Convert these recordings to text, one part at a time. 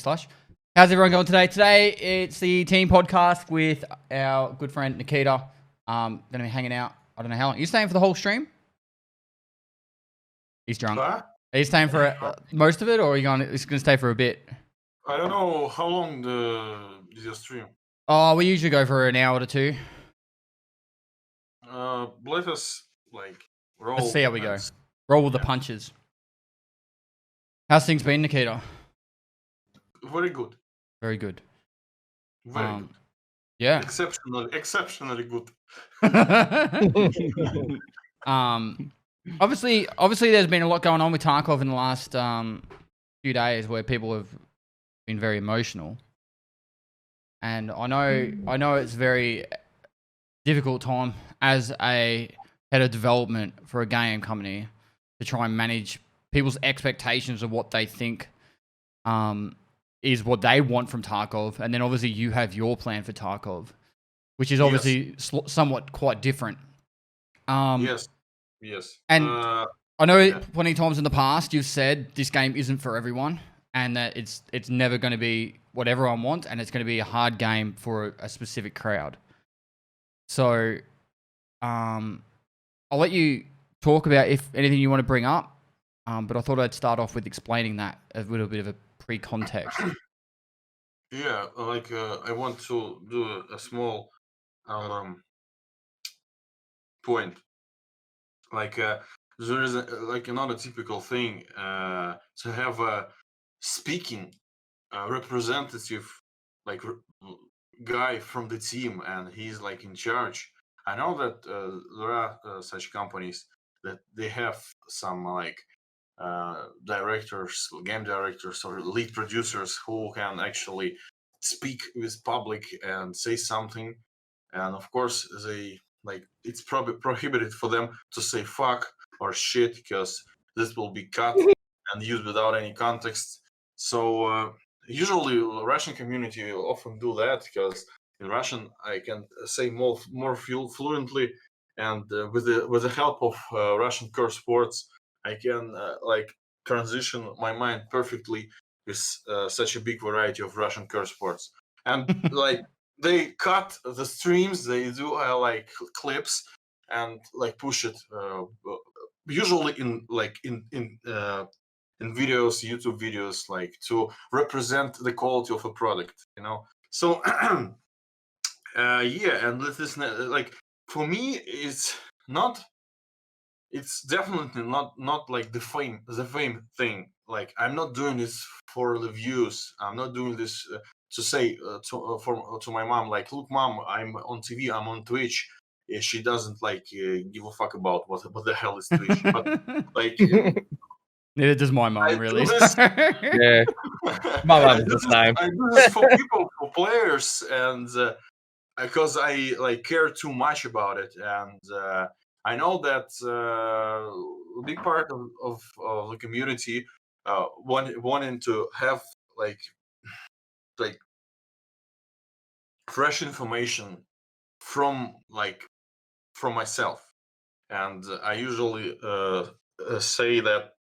Slush. How's everyone going today? Today, it's the team podcast with our good friend Nikita. Going to be hanging out. I don't know how long. You staying for the whole stream? He's drunk. Are you staying for most of it, or are you going to stay for a bit? I don't know how long is your stream. Oh, we usually go for an hour to two. Let us roll. Let's see how we go. Roll with the punches. How's things been, Nikita? Very good. Very good. Very good. Yeah. Exceptionally good. Obviously, there's been a lot going on with Tarkov in the last few days, where people have been very emotional, and I know it's a very difficult time as a head of development for a game company to try and manage people's expectations of what they think is what they want from Tarkov, and then obviously you have your plan for Tarkov, which is obviously somewhat quite different. Yes. And I know plenty of times in the past you've said this game isn't for everyone, and that it's never going to be what everyone wants, and it's going to be a hard game for a specific crowd. So, I'll let you talk about if anything you want to bring up, but I thought I'd start off with explaining that a little bit of a pre-context. Yeah, I want to do a small point. There is another typical thing to have a speaking representative, guy from the team, and he's in charge. I know that there are such companies that they have some directors, game directors, or lead producers who can actually speak with public and say something. And of course, they it's probably prohibited for them to say fuck or shit, because this will be cut and used without any context. So usually the Russian community will often do that, because in Russian I can say more fluently, and with the help of Russian curse words, I can transition my mind perfectly with such a big variety of Russian curse words. And they cut the streams, they do clips, and push it usually in videos, YouTube videos, to represent the quality of a product, So yeah, and this is for me, it's definitely not the fame thing. I'm not doing this for the views. I'm not doing this to say to my mom, look, mom, I'm on TV, I'm on Twitch. She doesn't give a fuck about what the hell is Twitch. But Neither does my mom, really. Yeah, my mom is the same. I do this for people, for players, and because I care too much about it, and I know that a big part of the community wanting to have fresh information from myself, and I usually say that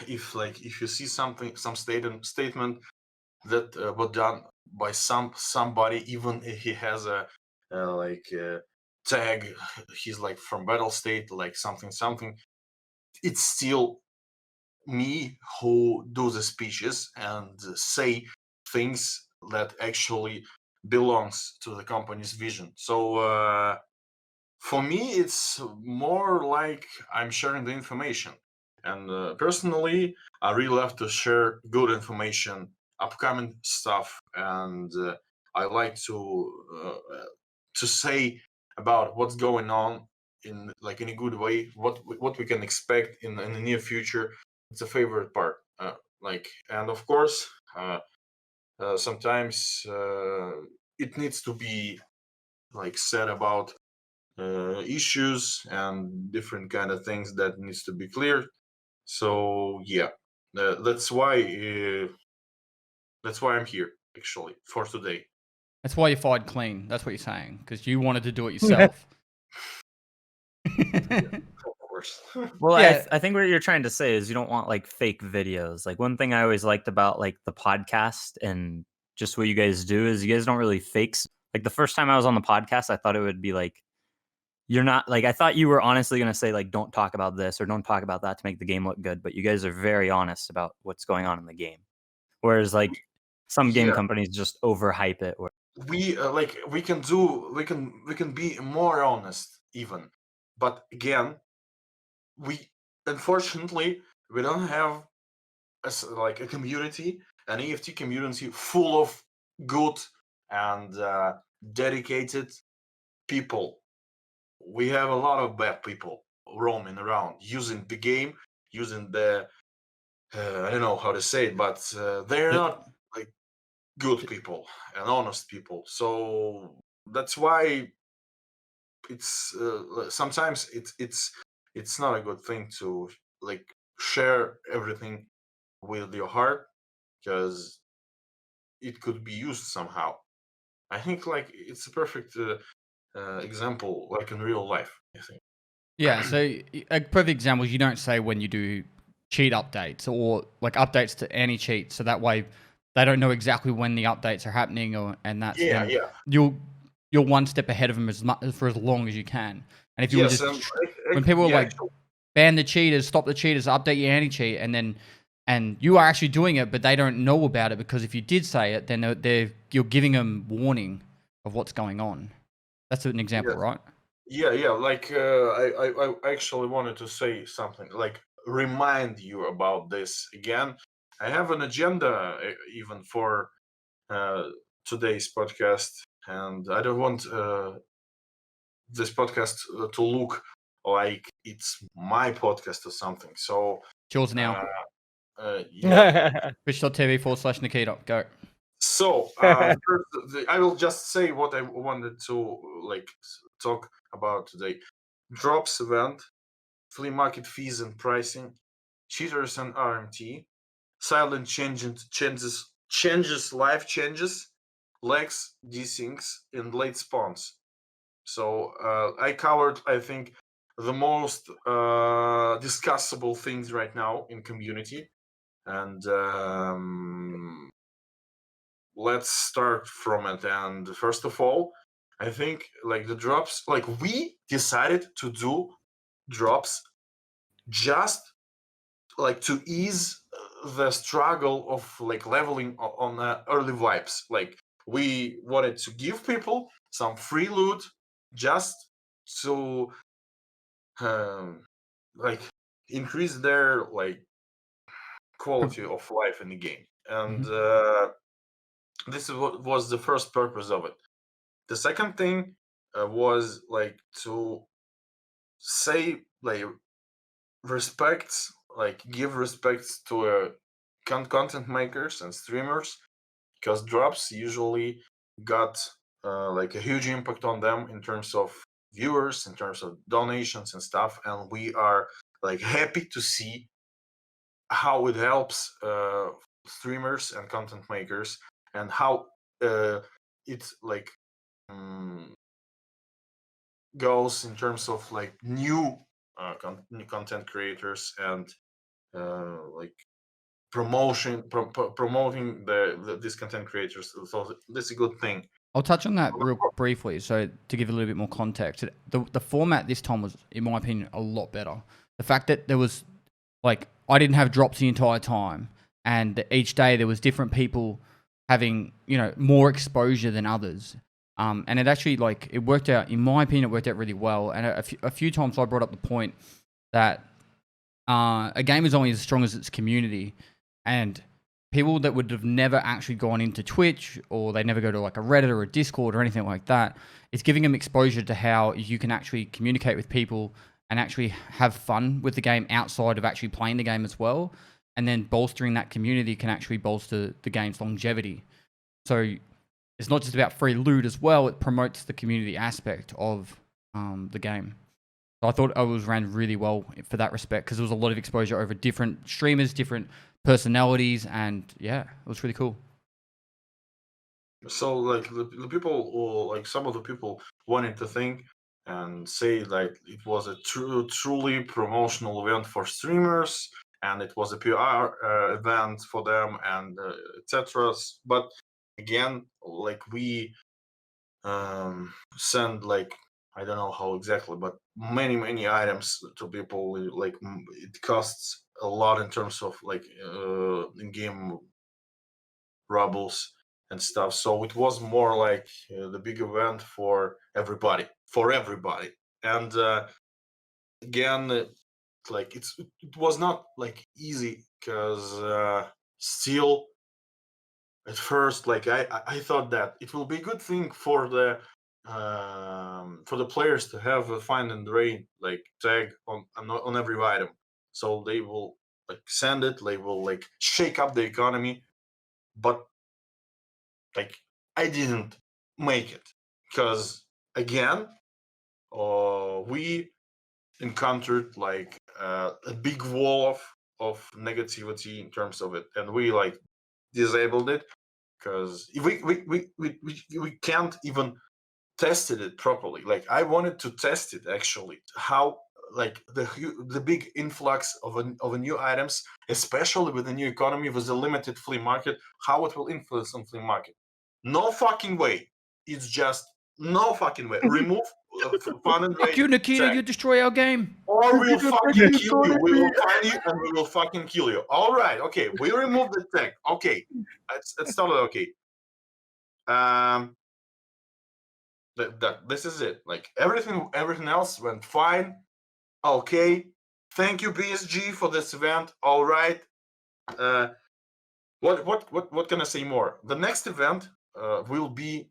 if you see some statement that was done by somebody, even if he has a tag, he's from Battle State, something, it's still me who do the speeches and say things that actually belongs to the company's vision. So for me, it's more like I'm sharing the information. And personally, I really love to share good information, upcoming stuff, and I like to say about what's going on in a good way, what we can expect in the near future. It's a favorite part. And of course, sometimes it needs to be said about issues and different kind of things that needs to be clear. So yeah, that's why I'm here actually for today. That's why you fired clean. That's what you're saying, because you wanted to do it yourself. course. Well, Yeah. I think what you're trying to say is you don't want like fake videos. Like one thing I always liked about like the podcast and just what you guys do is you guys don't really like the first time I was on the podcast, I thought it would be like you're not like I thought you were honestly gonna say like don't talk about this or don't talk about that to make the game look good, but you guys are very honest about what's going on in the game. Whereas like some game Yeah. companies just overhype it. We we can be more honest even, but again, we unfortunately we don't have like a community, an EFT community full of good and dedicated people. We have a lot of bad people roaming around using the game, using the I don't know how to say it, but they're not like good people and honest people. So that's why it's sometimes it's not a good thing to like share everything with your heart because it could be used somehow. I think like it's a perfect example, like in real life. I think. Yeah, so a perfect example is you don't say when you do cheat updates or like updates to any cheat, so that way they don't know exactly when the updates are happening, and that's Yeah, then yeah, you're one step ahead of them for as long as you can. And if you were yes, just and when people are yeah, like ban the cheaters, stop the cheaters, update your anti cheat, and you are actually doing it, but they don't know about it because if you did say it, then you're giving them warning of what's going on. That's an example, yes, right? yeah. Like I actually wanted to say something, like remind you about this again. I have an agenda even for uh, today's podcast, and I don't want this podcast to look like it's my podcast or something. So, It's yours now. yeah. Twitch.tv/Nikita. Go. So, first, I will just say what I wanted to like talk about today: drops event, flea market fees and pricing, cheaters and RMT, silent changes, life changes, legs, desyncs, and late spawns. So I covered, I think, the most discussable things right now in community, and let's start from it. And first of all, I think like the drops, like we decided to do drops just like to ease the struggle of like leveling on early vibes. Like we wanted to give people some free loot just to like increase their like quality of life in the game, and this is what was the first purpose of it. The second thing was like to say like respects, like give respects to content makers and streamers, because drops usually got like a huge impact on them in terms of viewers, in terms of donations and stuff, and we are like happy to see how it helps streamers and content makers, and how it's like goes in terms of like new new content creators and like promoting these content creators. So that's a good thing. I'll touch on that real briefly. So to give a little bit more context, the format this time was, in my opinion, a lot better. The fact that there was like I didn't have drops the entire time, and each day there was different people having more exposure than others. And it actually like it worked out. In my opinion, it worked out really well. And a few times I brought up the point that a game is only as strong as its community, and people that would have never actually gone into Twitch, or they never go to like a Reddit or a Discord or anything like that, it's giving them exposure to how you can actually communicate with people and actually have fun with the game outside of actually playing the game as well. And then bolstering that community can actually bolster the game's longevity. So it's not just about free loot as well, it promotes the community aspect of the game. So I thought it was ran really well for that respect, because there was a lot of exposure over different streamers, different personalities, and yeah, it was really cool. So like the people, or like some of the people wanted to think and say like it was a truly promotional event for streamers, and it was a PR event for them, and etc. But again, like we send like I don't know how exactly, but many items to people. Like it costs a lot in terms of like in-game rubles and stuff. So it was more like the big event for everybody, And again, like it was not like easy because still at first, like I thought that it will be a good thing for the players to have a find and drain like tag on every item, so they will like send it. They will like shake up the economy, but like I didn't make it because again, we encountered like a big wall of negativity in terms of it, and we like disabled it because we can't even tested it properly. Like I wanted to test it actually, how like the big influx of a new items, especially with the new economy with the limited flea market, how it will influence on flea market. No fucking way. It's just no fucking way. Remove fun and Fuck you, Nikita. You destroy our game. or we'll fucking kill you. We will find you and we will fucking kill you. All right, okay. We remove the tag. Okay, it's totally okay. This is it. Like everything else went fine. Okay, thank you BSG for this event. All right. What can I say more? The next event will be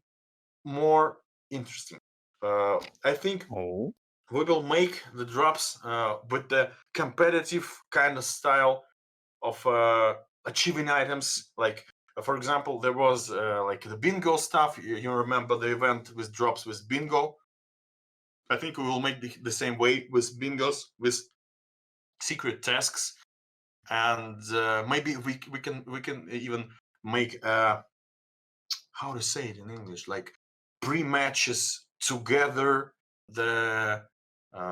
more interesting. I think we will make the drops with the competitive kind of style of achieving items. Like for example, there was like the bingo stuff. You remember the event with drops with bingo? I think we will make the same way with bingos, with secret tasks, and maybe we can even make how to say it in English, like pre-matches together the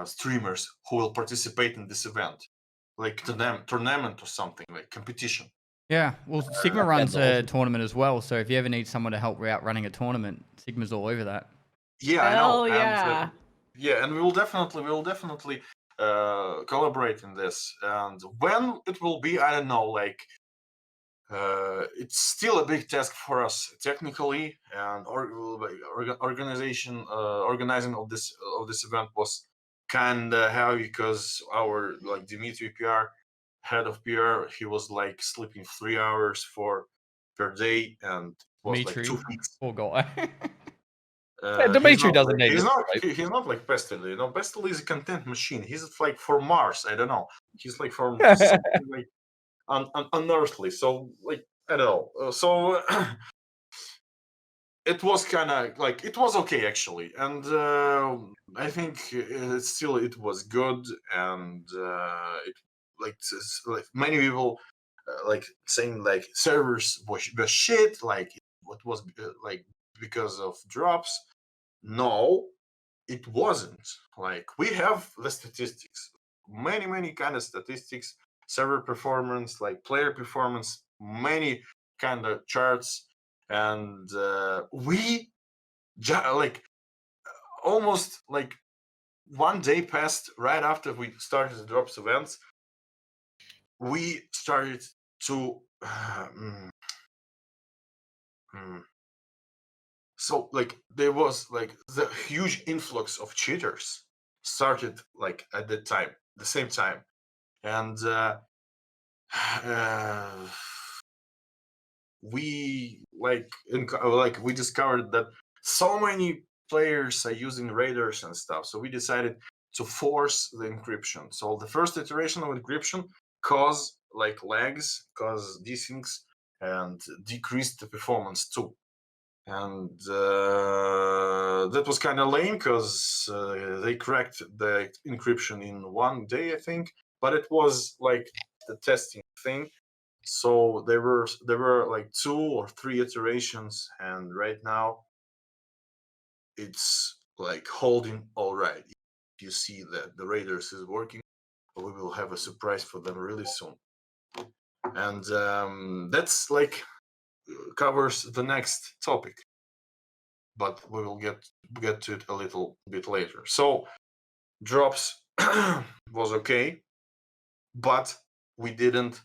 streamers who will participate in this event, like tournament or something, like competition. Yeah, well, Sigma runs a tournament as well, so if you ever need someone to help out running a tournament, Sigma's all over that. Yeah, I know. Yeah. And we will definitely collaborate in this. And when it will be, I don't know. Like, it's still a big task for us technically, and organizing of this event was kind of heavy because our like Dimitri PR, head of PR, he was like sleeping 3 hours per day, and it was Dimitri, like 2 weeks. poor guy. Dimitri doesn't need he's this, not right? he's not like Pestily. You know, Pestily is a content machine. He's like for Mars. I don't know. He's like from something like unearthly. So like I don't know. So it was kind of like it was okay actually, and I think it was good, and it like many people like saying like servers were shit. Like what was like because of drops. No, it wasn't. Like we have the statistics, many kind of statistics, server performance, like player performance, many kind of charts, and we like almost like 1 day passed right after we started the drops events. We started to so like there was like the huge influx of cheaters started like at that time, the same time, and we like we discovered that so many players are using raiders and stuff, so we decided to force the encryption. So the first iteration of encryption caused like lags, caused desyncs, and decreased the performance too. And that was kind of lame because they cracked the encryption in 1 day, I think. But it was like the testing thing. So there were like 2 or 3 iterations, and right now it's like holding all right. If you see that the Raiders is working, we will have a surprise for them really soon. And that's like covers the next topic, but we will get to it a little bit later. So drops was okay, but we didn't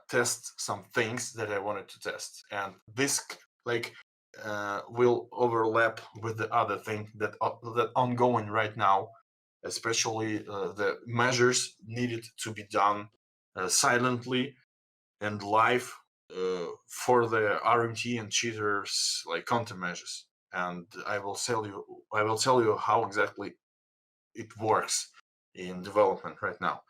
test some things that I wanted to test, and this like will overlap with the other thing that ongoing right now, especially the measures needed to be done silently and live for the RMT and cheaters like countermeasures. And I will tell you how exactly it works in development right now.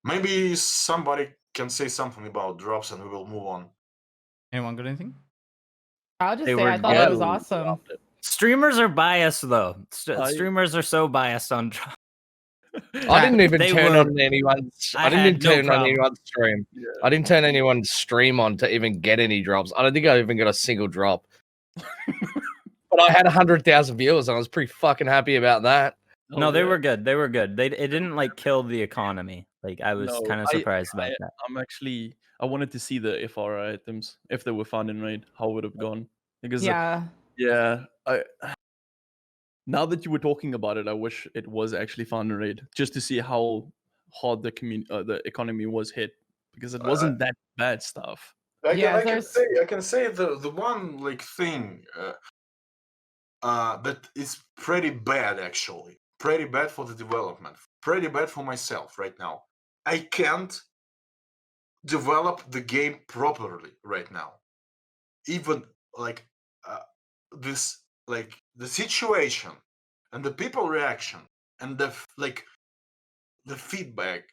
Maybe somebody can say something about drops and we will move on. Anyone got anything? I'll just They say were I thought it was good. awesome. Streamers are biased though. I- Streamers are so biased on drops. I didn't even They turn were- on anyone's. I I didn't had even no turn on problem. anyone's stream. Yeah. I didn't turn anyone's stream on to even get any drops. I don't think I even got a single drop. But I had 100,000 viewers, and I was pretty fucking happy about that. No, Oh, they yeah. were good. They were good. It didn't like kill the economy. Like I was No, kind of surprised about that. I'm actually. I wanted to see the FR items if they were found in raid. How would it have gone? Because Yeah. yeah, I. Now that you were talking about it, I wish it was actually found in raid just to see how hard the economy was hit, because it wasn't that bad stuff. Yeah, I there's- can say the one like thing that is pretty bad actually, pretty bad for the development, pretty bad for myself right now. I can't develop the game properly right now. Even like this, like the situation and the people reaction and the feedback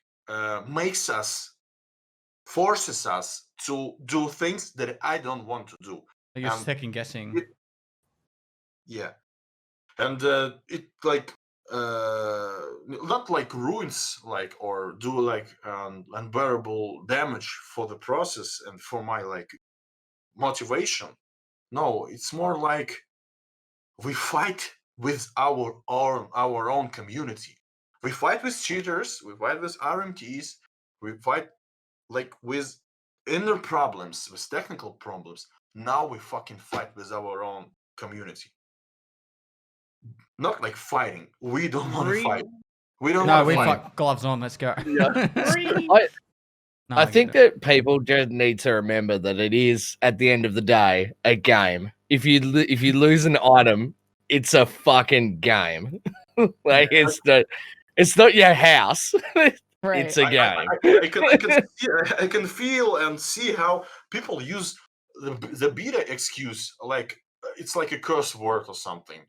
forces us to do things that I don't want to do. Like you're Um, second guessing. Yeah, and it like not like ruins like or do like unbearable damage for the process and for my like motivation. No, it's more like we fight with our own community. We fight with cheaters. We fight with RMTs. We fight like with inner problems, with technical problems. Now we fucking fight with our own community. Not like fighting. We don't want to fight. We don't No, want we to fight. fuck gloves on. Let's go. Yeah. No, I get think it. that people just need to remember that it is, at the end of the day, a game. If you lose an item, it's a fucking game. Like it's not your house. Right. It's a game. I can feel and see how people use the beta excuse like it's like a curse word or something.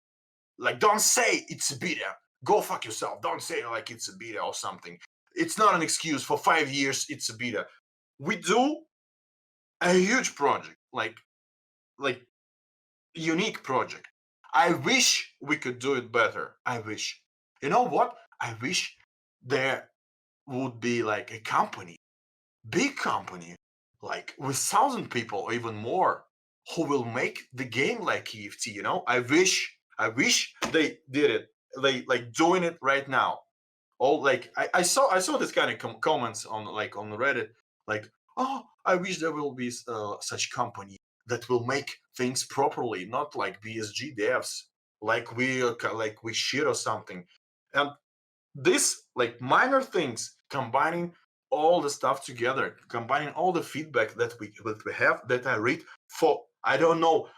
Like, don't say it's a beta. Go fuck yourself. Don't say like it's a beta or something. It's not an excuse. For 5 years, it's a beta. We do a huge project, like unique project. I wish we could do it better. I wish. You know what? I wish there would be like a company, big company, like with 1,000 people or even more, who will make the game like EFT. You know, I wish they did it. They like doing it right now. All like I saw this kind of comments on like on Reddit, like, oh, I wish there will be such company that will make things properly, not like BSG devs, like we shit or something. And this like minor things, combining all the stuff together, combining all the feedback that we have, that I read for, I don't know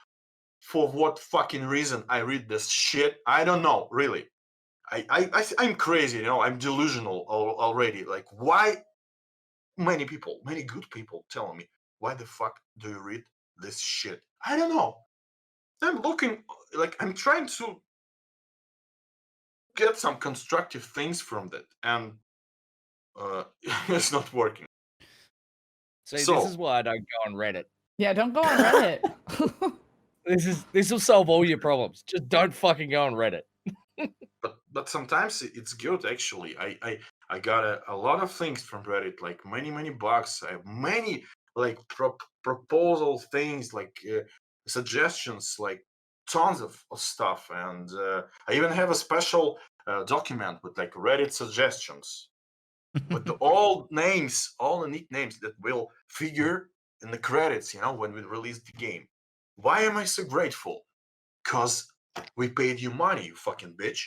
for what fucking reason I read this shit. I don't know, really. I'm crazy, you know. I'm delusional already. Like, why? Many good people telling me, why the fuck do you read this shit? I don't know. I'm looking, like, I'm trying to get some constructive things from that, and it's not working. See, So- this is why I don't go on Reddit. Yeah, don't go on Reddit. This will solve all your problems. Just don't fucking go on Reddit. But sometimes it's good actually. I got a lot of things from Reddit, like many bugs. I have many like proposal things, like suggestions, like tons of stuff, and I even have a special document with like Reddit suggestions with all names, all the nicknames that will figure in the credits, when we release the game. Why am I so grateful? Because we paid you money, you fucking bitch.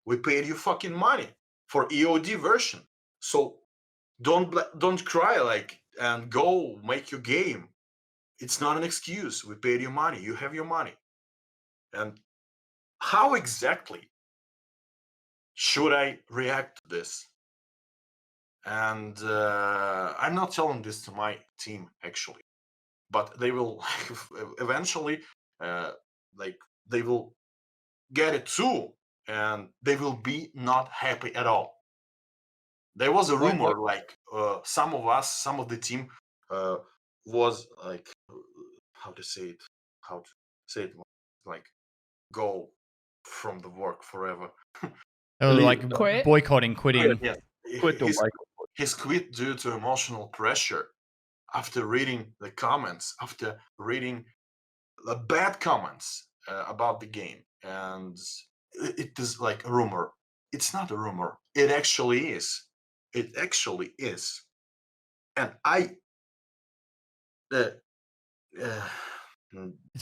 We paid you fucking money for EOD version. So don't cry like and go make your game. It's not an excuse. We paid you money. You have your money. And how exactly should I react to this? And I'm not telling this to my team actually, but they will eventually, they will get it too, and they will be not happy at all. There was a rumor like some of the team was like, how to say it, like go from the work forever. They were like Quit? boycotting, quitting. Yes, Quit or boycott. he's quit due to emotional pressure after reading the comments, after reading the bad comments about the game, and it is like a rumor. It's not a rumor. It actually is. It actually is. And I. It's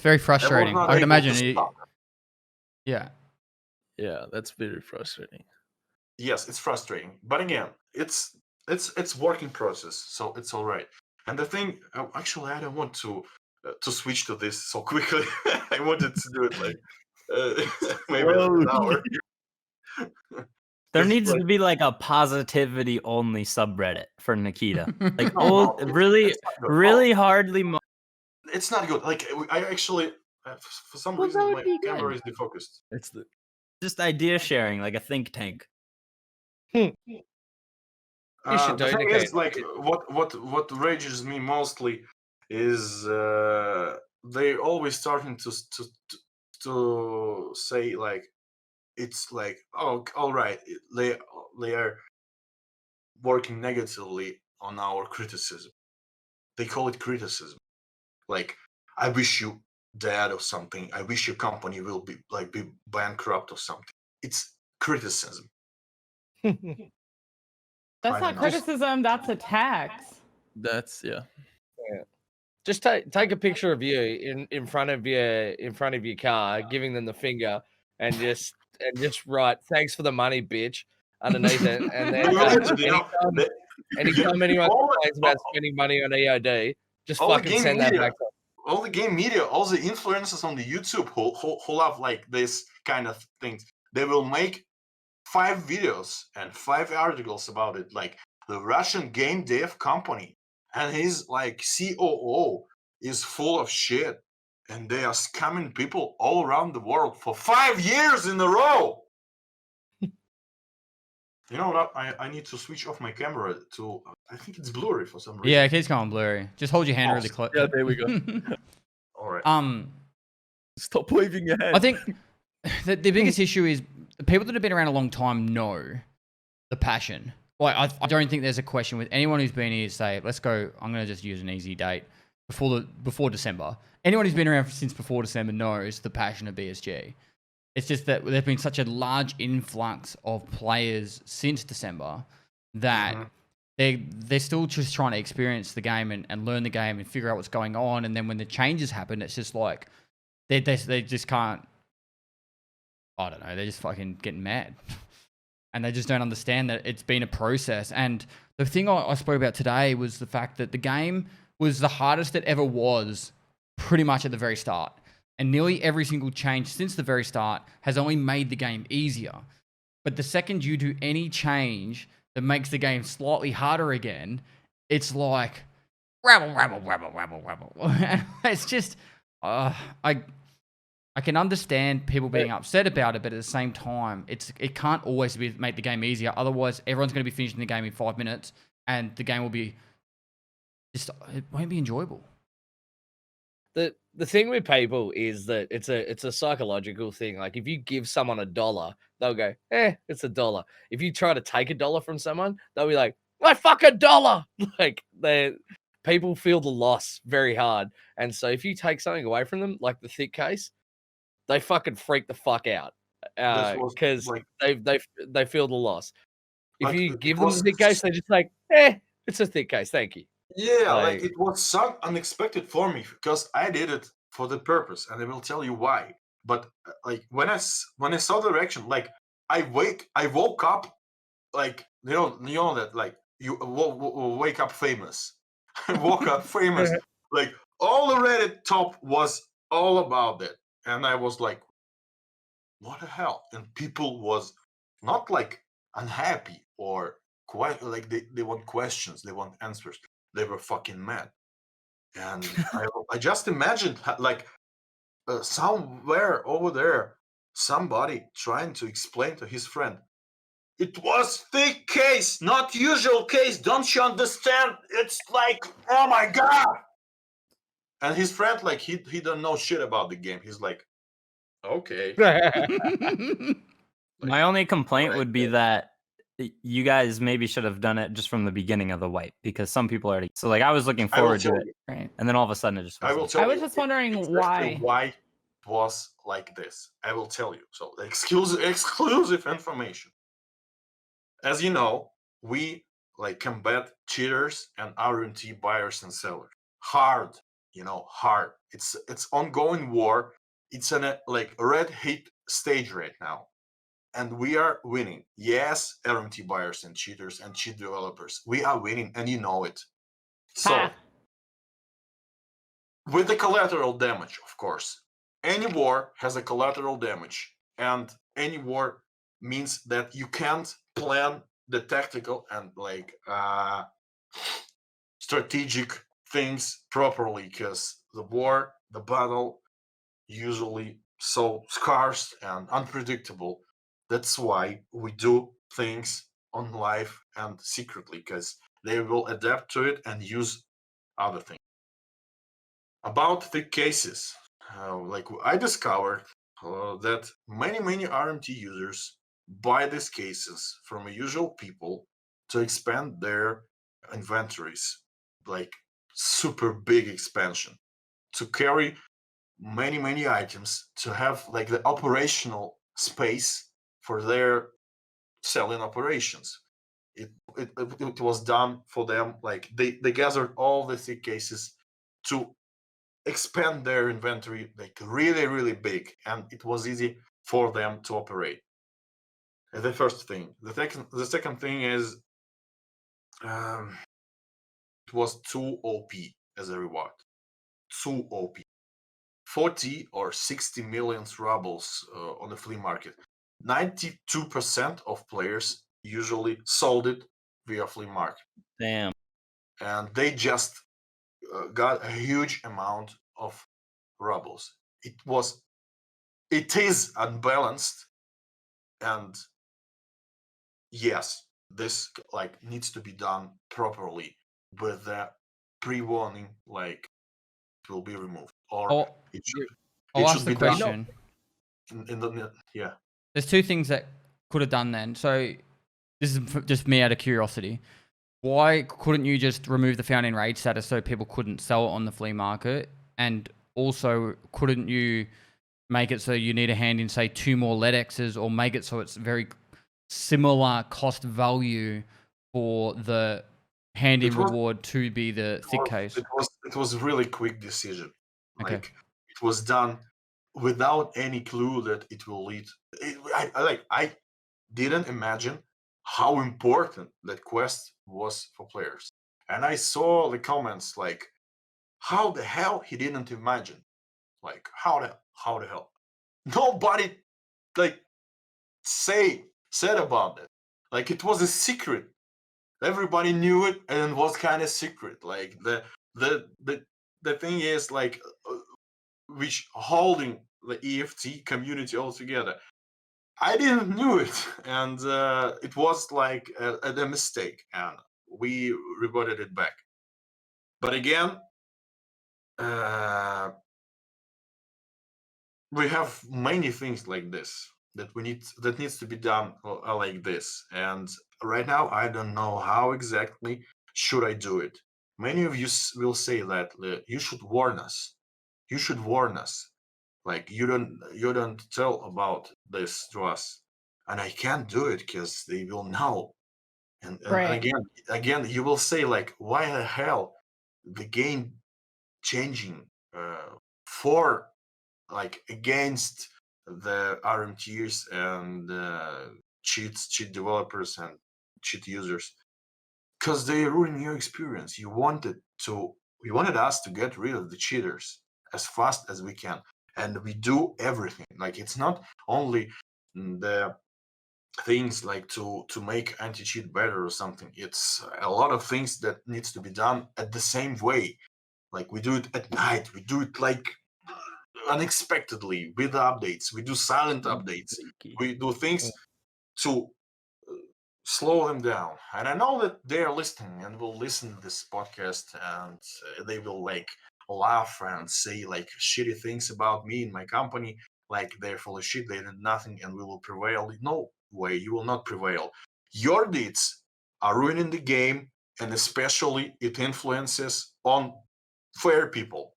very frustrating. I can imagine it. Yeah. Yeah, that's very frustrating. Yes, it's frustrating, but again, it's working process, so it's all right. And the thing, actually, I don't want to switch to this so quickly. I wanted to do it like maybe an hour. There It's needs like- to be like a positivity only subreddit for Nikita. Like No, old, it's- really, it's not good. really hardly. It's not good. Like I actually, for some Well, that reason, would my be camera good. is defocused. It's the Just idea sharing, like a think tank. You should The thing dedicate is, like, what rages me mostly is they always starting to say like it's like, oh, all right, they are working negatively on our criticism. They call it criticism. Like, I wish you dead or something. I wish your company will be bankrupt or something. It's criticism. That's I not don't know. criticism. That's attacks. that's yeah. Just take a picture of you in front of your car, giving them the finger, and just write "Thanks for the money, bitch" underneath it, and then anytime anyone complains about spending money on EOD, just all the fucking game send that media. back to them. All the game media, all the influencers on the YouTube who love like this kind of things, they will make 5 videos and 5 articles about it, like the Russian game dev company and his like COO is full of shit, and they are scamming people all around the world for 5 years in a row. You know what? I need to switch off my camera to. I think it's blurry for some reason. Yeah, it keeps going blurry. Just hold your hand really close. Yeah, there we go. All right. Stop waving your hand. I think the biggest issue is the people that have been around a long time know the passion. Like, I don't think there's a question with anyone who's been here. Say, let's go. I'm going to just use an easy date before December. Anyone who's been around since before December knows the passion of BSG. It's just that there's been such a large influx of players since December that they're still just trying to experience the game and learn the game and figure out what's going on. And then when the changes happen, it's just like they just can't. I don't know. They're just fucking getting mad, and they just don't understand that it's been a process. And the thing I spoke about today was the fact that the game was the hardest it ever was, pretty much at the very start. And nearly every single change since the very start has only made the game easier. But the second you do any change that makes the game slightly harder again, it's like rabble. It's just I can understand people being upset about it, but at the same time, it can't always make the game easier. Otherwise, everyone's going to be finishing the game in 5 minutes, and the game will be it won't be enjoyable. The thing with people is that it's a psychological thing. Like, if you give someone $1, they'll go, it's $1. If you try to take $1 from someone, they'll be like, my fucking $1. Like, people feel the loss very hard. And so if you take something away from them, like the THICC case, they fucking freak the fuck out This was because like they feel the loss. If like you it give them the was thick case, they're just like, it's a thick case, thank you. yeah, Like- like it was so unexpected for me because I did it for the purpose, and I will tell you why. But like when I saw the reaction, like I woke up, like you know that like you wake up famous. I woke up famous. Like all the Reddit top was all about it, and I was like, what the hell? And people was not like unhappy or quite like they want questions, they want answers. They were fucking mad. And I just imagined like somewhere over there, somebody trying to explain to his friend, it was thick case, not usual case. Don't you understand? It's like, oh my god! And his friend, like he don't know shit about the game. He's like, okay. My only complaint right would be there. that you guys maybe should have done it just from the beginning of the wipe because some people already. So like I was looking I will forward to tell it, you. Right. and then all of a sudden it just. I will Was tell I was you just wondering exactly why. why it was like this. I will tell you. So the exclusive information. As you know, we like combat cheaters and RMT buyers and sellers. Hard, hard. It's ongoing war. It's in a like red heat stage right now. And we are winning. Yes, RMT buyers and cheaters and cheat developers. We are winning, and you know it. So Ha. with the collateral damage, of course. Any war has a collateral damage, and any war means that you can't plan the tactical and like strategic things properly because the battle, usually so scarce and unpredictable. That's why we do things on live and secretly because they will adapt to it and use other things. About the cases, like I discovered that many RMT users buy these cases from usual people to expand their inventories, like super big expansion, to carry many items, to have like the operational space for their selling operations. It was done for them, like they gathered all the thick cases to expand their inventory like really big, and it was easy for them to operate. The first thing. The second thing is it was too OP as a reward. Too OP. 40 or 60 million rubles on the flea market. 92% of players usually sold it via flea market, Damn. and they just got a huge amount of rubles. It is unbalanced, and yes, this like needs to be done properly with the pre-warning, like it will be removed or Oh, it should I'll it ask should the be done question. in the yeah. There's two things that could have done then. So this is just me out of curiosity. Why couldn't you just remove the found in raid status so people couldn't sell it on the flea market? And also, couldn't you make it so you need a hand in, say, 2 more LEDXs, or make it so it's very similar cost value for the hand in It was- reward to be the thick case? It was a really quick decision. Okay. Like it was done without any clue that it will lead. I didn't imagine how important that quest was for players, and I saw the comments like, "How the hell he didn't imagine? Like how the hell? Nobody like said about it. Like it was a secret. Everybody knew it, and it was kind of secret. Like the thing is like which holding the EFT community all together. I didn't knew it, and it was like a mistake, and we reverted it back. But again, uh, we have many things like this that needs to be done like this, and right now I don't know how exactly should I do it. Many of you will say that you should warn us. You should warn us. Like you don't tell about this to us, and I can't do it because they will know. And Right. again, you will say like, why the hell the game changing for like against the RMTs and cheat developers and cheat users, because they ruin your experience. You wanted us to get rid of the cheaters as fast as we can, and we do everything. Like it's not only the things like to make anti-cheat better or something. It's a lot of things that needs to be done at the same way. Like we do it at night, we do it like unexpectedly with updates, we do silent updates, we do things to slow them down. And I know that they're listening and will listen to this podcast, and they will like laugh and say like shitty things about me and my company, like they're full of shit, they did nothing and we will prevail. No way, you will not prevail. Your deeds are ruining the game, and especially it influences on fair people.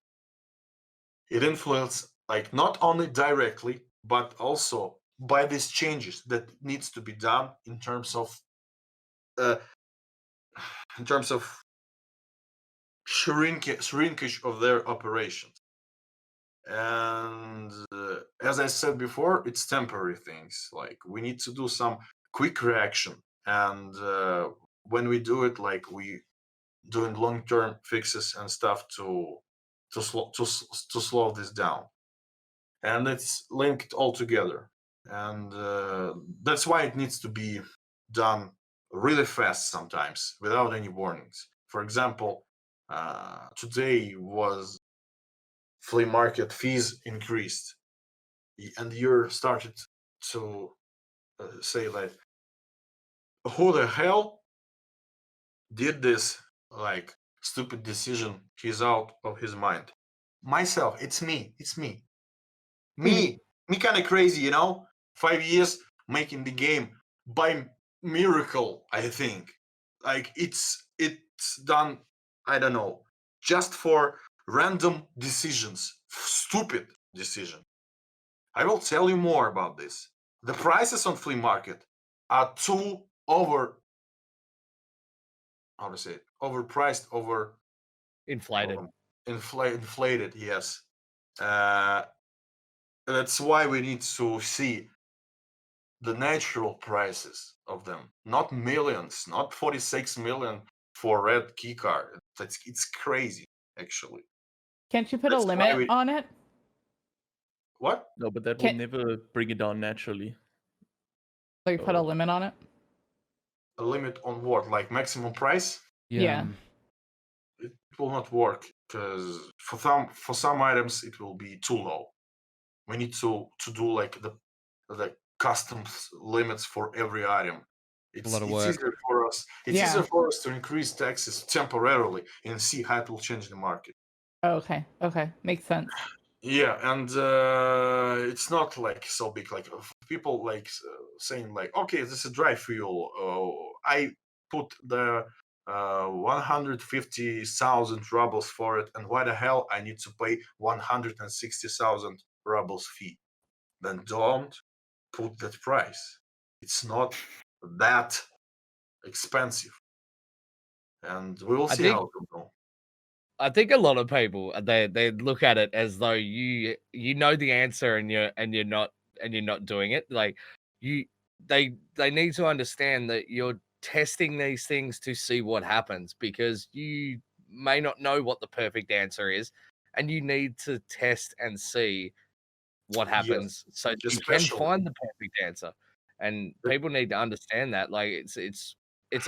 It influences like not only directly but also by these changes that needs to be done uh, in terms of shrinkage of their operations. And as I said before, it's temporary things. Like we need to do some quick reaction, and when we do it, like we doing long-term fixes and stuff to slow this down. And it's linked all together, and that's why it needs to be done really fast sometimes without any warnings. For example, today was flea market fees increased, and you started to say like, who the hell did this like stupid decision? He's out of his mind. Myself, it's me, me kind of crazy, 5 years making the game by miracle, I think. Like it's done, I don't know, just for random decisions, stupid decision. I will tell you more about this. The prices on flea market are too how to say it, overpriced, Inflated. inflated, yes. uh that's why we need to see the natural prices of them, not millions, not 46 million for red key card. It's crazy, actually. Can't you put a That's why limit on it? What? No, but that will Can't never bring it down naturally. so you put a Oh. limit on it? A limit on what? Like maximum price? Yeah. It will not work because for some items it will be too low. We need to do like the custom limits for every item. It's lot of it's work. easier for us. It's Yeah. easier for us to increase taxes temporarily and see how it will change the market. Oh, okay. Okay. Makes sense. Yeah, and it's not like so big. Like people like saying like, okay, this is dry fuel. I put the 150,000 rubles for it, and why the hell I need to pay 160,000 rubles fee? Then don't put that price. It's not that expensive, and we will I see think how it will go. I think a lot of people they look at it as though you know the answer and you're not doing it. Like you they need to understand that you're testing these things to see what happens, because you may not know what the perfect answer is, and you need to test and see what Yes, happens so that you can especially. find the perfect answer. And people need to understand that. Like it's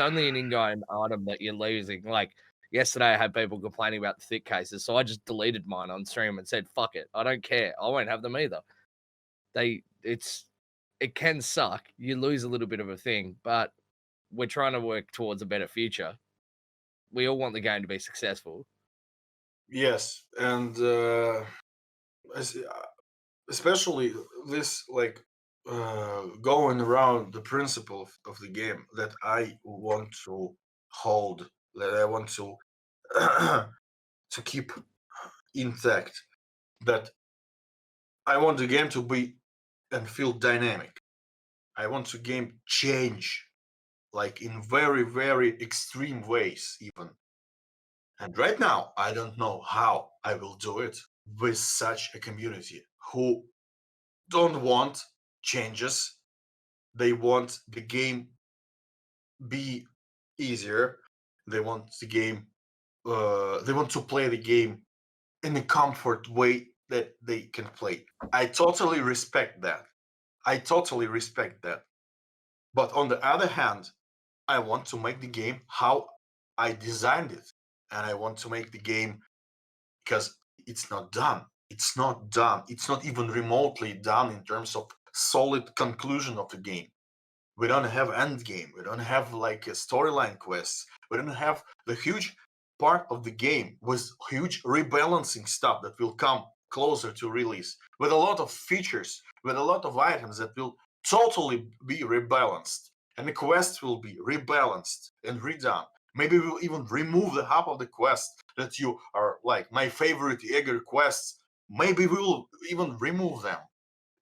only an in-game item that you're losing. Like yesterday I had people complaining about the THICC cases, so I just deleted mine on stream and said, fuck it. I don't care. I won't have them either. It can suck. You lose a little bit of a thing, but we're trying to work towards a better future. We all want the game to be successful. Yes, and as- especially this like going around the principle of the game that I want to hold, that I want to to keep intact. That I want the game to be and feel dynamic. I want the game change, like in very, very extreme ways, even. And right now, I don't know how I will do it with such a community who don't want changes. They want the game be easier. They want the game. They want to play the game in a comfort way that they can play. I totally respect that. I totally respect that. But on the other hand, I want to make the game how I designed it, and I want to make the game because it's not done. It's not done. It's not even remotely done in terms of solid conclusion of the game. We don't have end game. We don't have like a storyline quests. We don't have the huge part of the game with huge rebalancing stuff that will come closer to release, with a lot of features, with a lot of items that will totally be rebalanced, and the quests will be rebalanced and redone. Maybe we'll even remove the half of the quests that you are like my favorite Eager quests. Maybe we'll even remove them,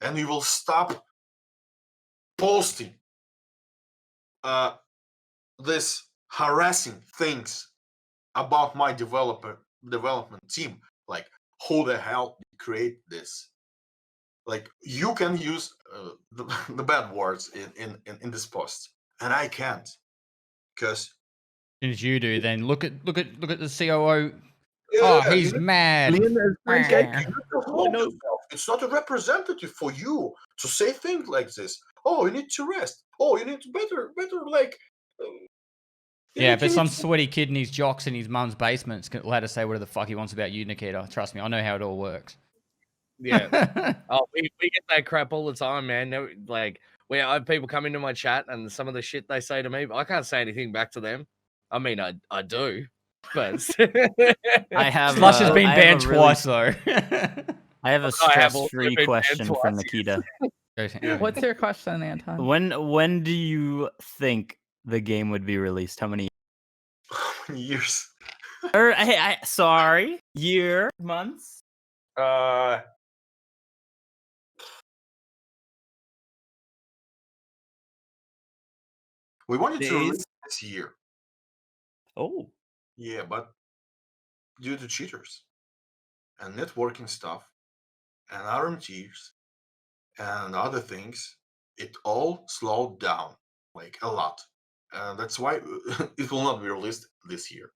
and we will stop posting this harassing things about my development team. Like, who the hell did create this? Like, you can use the bad words in this post, and I can't, because Since you do, then look at the COO. Oh, he's mad. It's not a representative for you to say things like this. Oh, you need to rest. Oh, you need to better like. Yeah, but some sweaty kid in his jocks in his mum's basement's allowed to say whatever the fuck he wants about you, Nikita. Trust me, I know how it all works. Yeah. Oh, we get that crap all the time, man. Like, where I have people come into my chat and some of the shit they say to me, I can't say anything back to them. I mean, I do, but I have. Slush has been I have banned a really- twice though. I have a I have also stress-free been banned question for twice. Nikita. What's your question, Anton? When do you think the game would be released? How many? years? Or sorry, year, months. We wanted to Days. release this year. Oh, Yeah, but due to cheaters and networking stuff and RMTs and other things, it all slowed down like a lot. That's why it will not be released this year.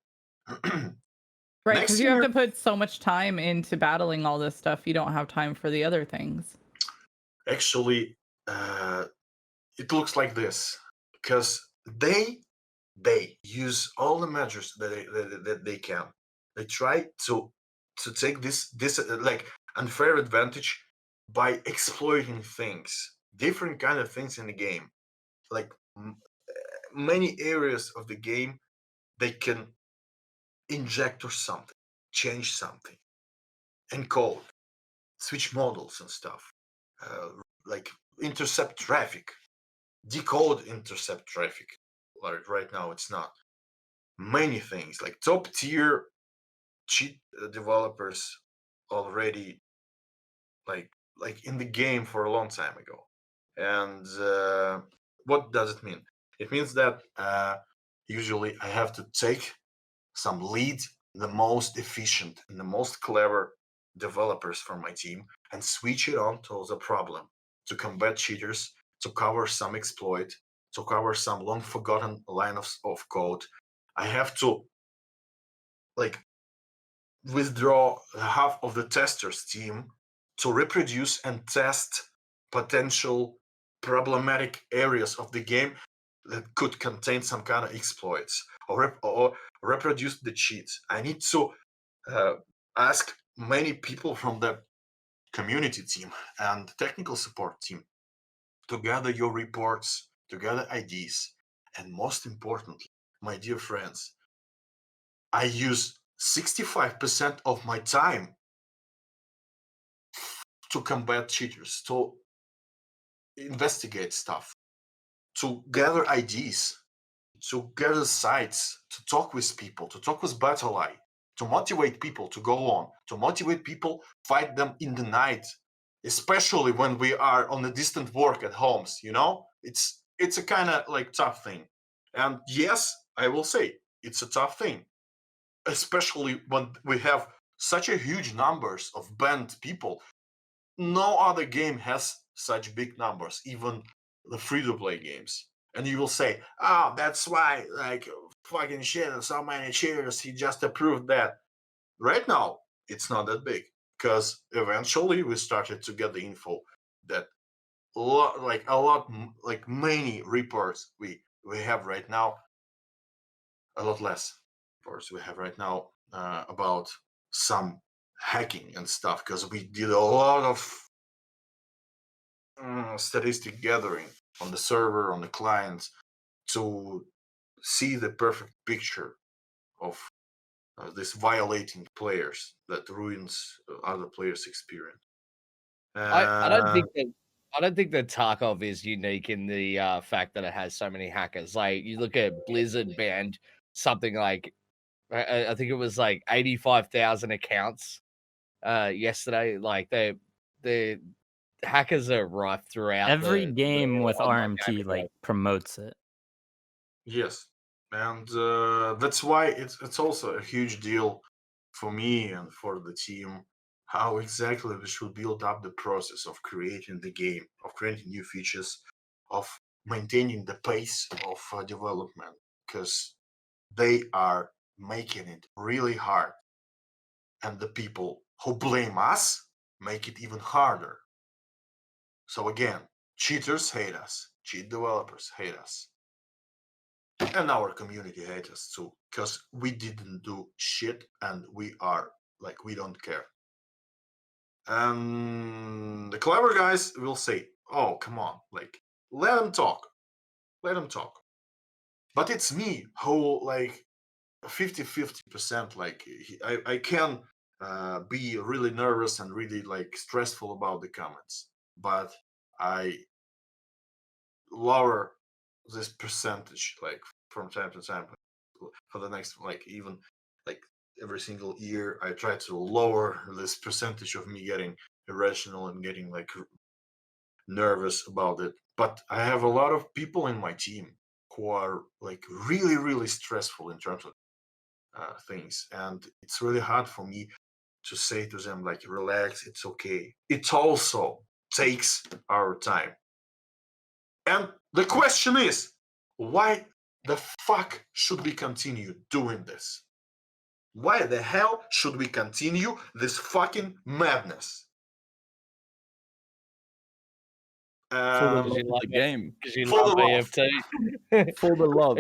Right, Next because you have year- to put so much time into battling all this stuff. You don't have time for the other things. Actually, it looks like this because they use all the measures that they can. They try to take this like unfair advantage by exploiting things, different kind of things in the game, like many areas of the game. They can inject or something, change something, encode, switch models and stuff, like intercept traffic, decode intercept traffic. Like right now, it's not. Many things like top tier cheat developers already like in the game for a long time ago. And what does it mean? It means that usually I have to take some lead, the most efficient and the most clever developers from my team, and switch it on to the problem, to combat cheaters, to cover some exploit, to cover some long forgotten line of code. I have to like withdraw half of the testers team to reproduce and test potential problematic areas of the game that could contain some kind of exploits, or reproduce the cheats. I need to ask many people from the community team and technical support team to gather your reports, to gather IDs, and most importantly, my dear friends, I use 65% of my time to combat cheaters, to investigate stuff, to gather IDs, to gather sites, to talk with people, to talk with Battle Eye, to motivate people to go on, to motivate people, fight them in the night especially when we are on a distant work at homes. It's a kind of like tough thing. And yes, I will say it's a tough thing, especially when we have such a huge numbers of banned people. No other game has such big numbers, even the free-to-play games. And you will say, "Oh, that's why, like, fucking shit, so many cheaters. He just approved that." Right now, it's not that big because eventually we started to get the info that like many reports we have right now, a lot less reports we have right now about some hacking and stuff, because we did a lot of statistic gathering on the server, on the clients, to see the perfect picture of this violating players that ruins other players' experience. I don't think that Tarkov is unique in the fact that it has so many hackers. Like you look at Blizzard banned something like I think it was like 85,000 accounts yesterday. Like the hackers are rife throughout Every the game with online RMT gaming like world. promotes it. Yes, and that's why it's also a huge deal for me and for the team how exactly we should build up the process of creating the game, of creating new features, of maintaining the pace of development, because they are making it really hard, and the people who blame us make it even harder. So again, cheaters hate us, cheat developers hate us, and our community hates us too, because we didn't do shit and we are like, we don't care. And the clever guys will say, "Oh, come on, like, let them talk, let them talk." But it's me who, like, 50-50%, like, I can be really nervous and really, like, stressful about the comments, but I lower this percentage, like, from time to time, for the next, like, even like every single year I try to lower this percentage of me getting irrational and getting like nervous about it. But I have a lot of people in my team who are like really, really stressful in terms of things, and it's really hard for me to say to them, like, relax, it's okay. It also takes our time. And the question is, why the fuck should we continue doing this? Why the hell should we continue this fucking madness? For the Um, love you of like the it. game, Because you For love the love. EFT. for the love.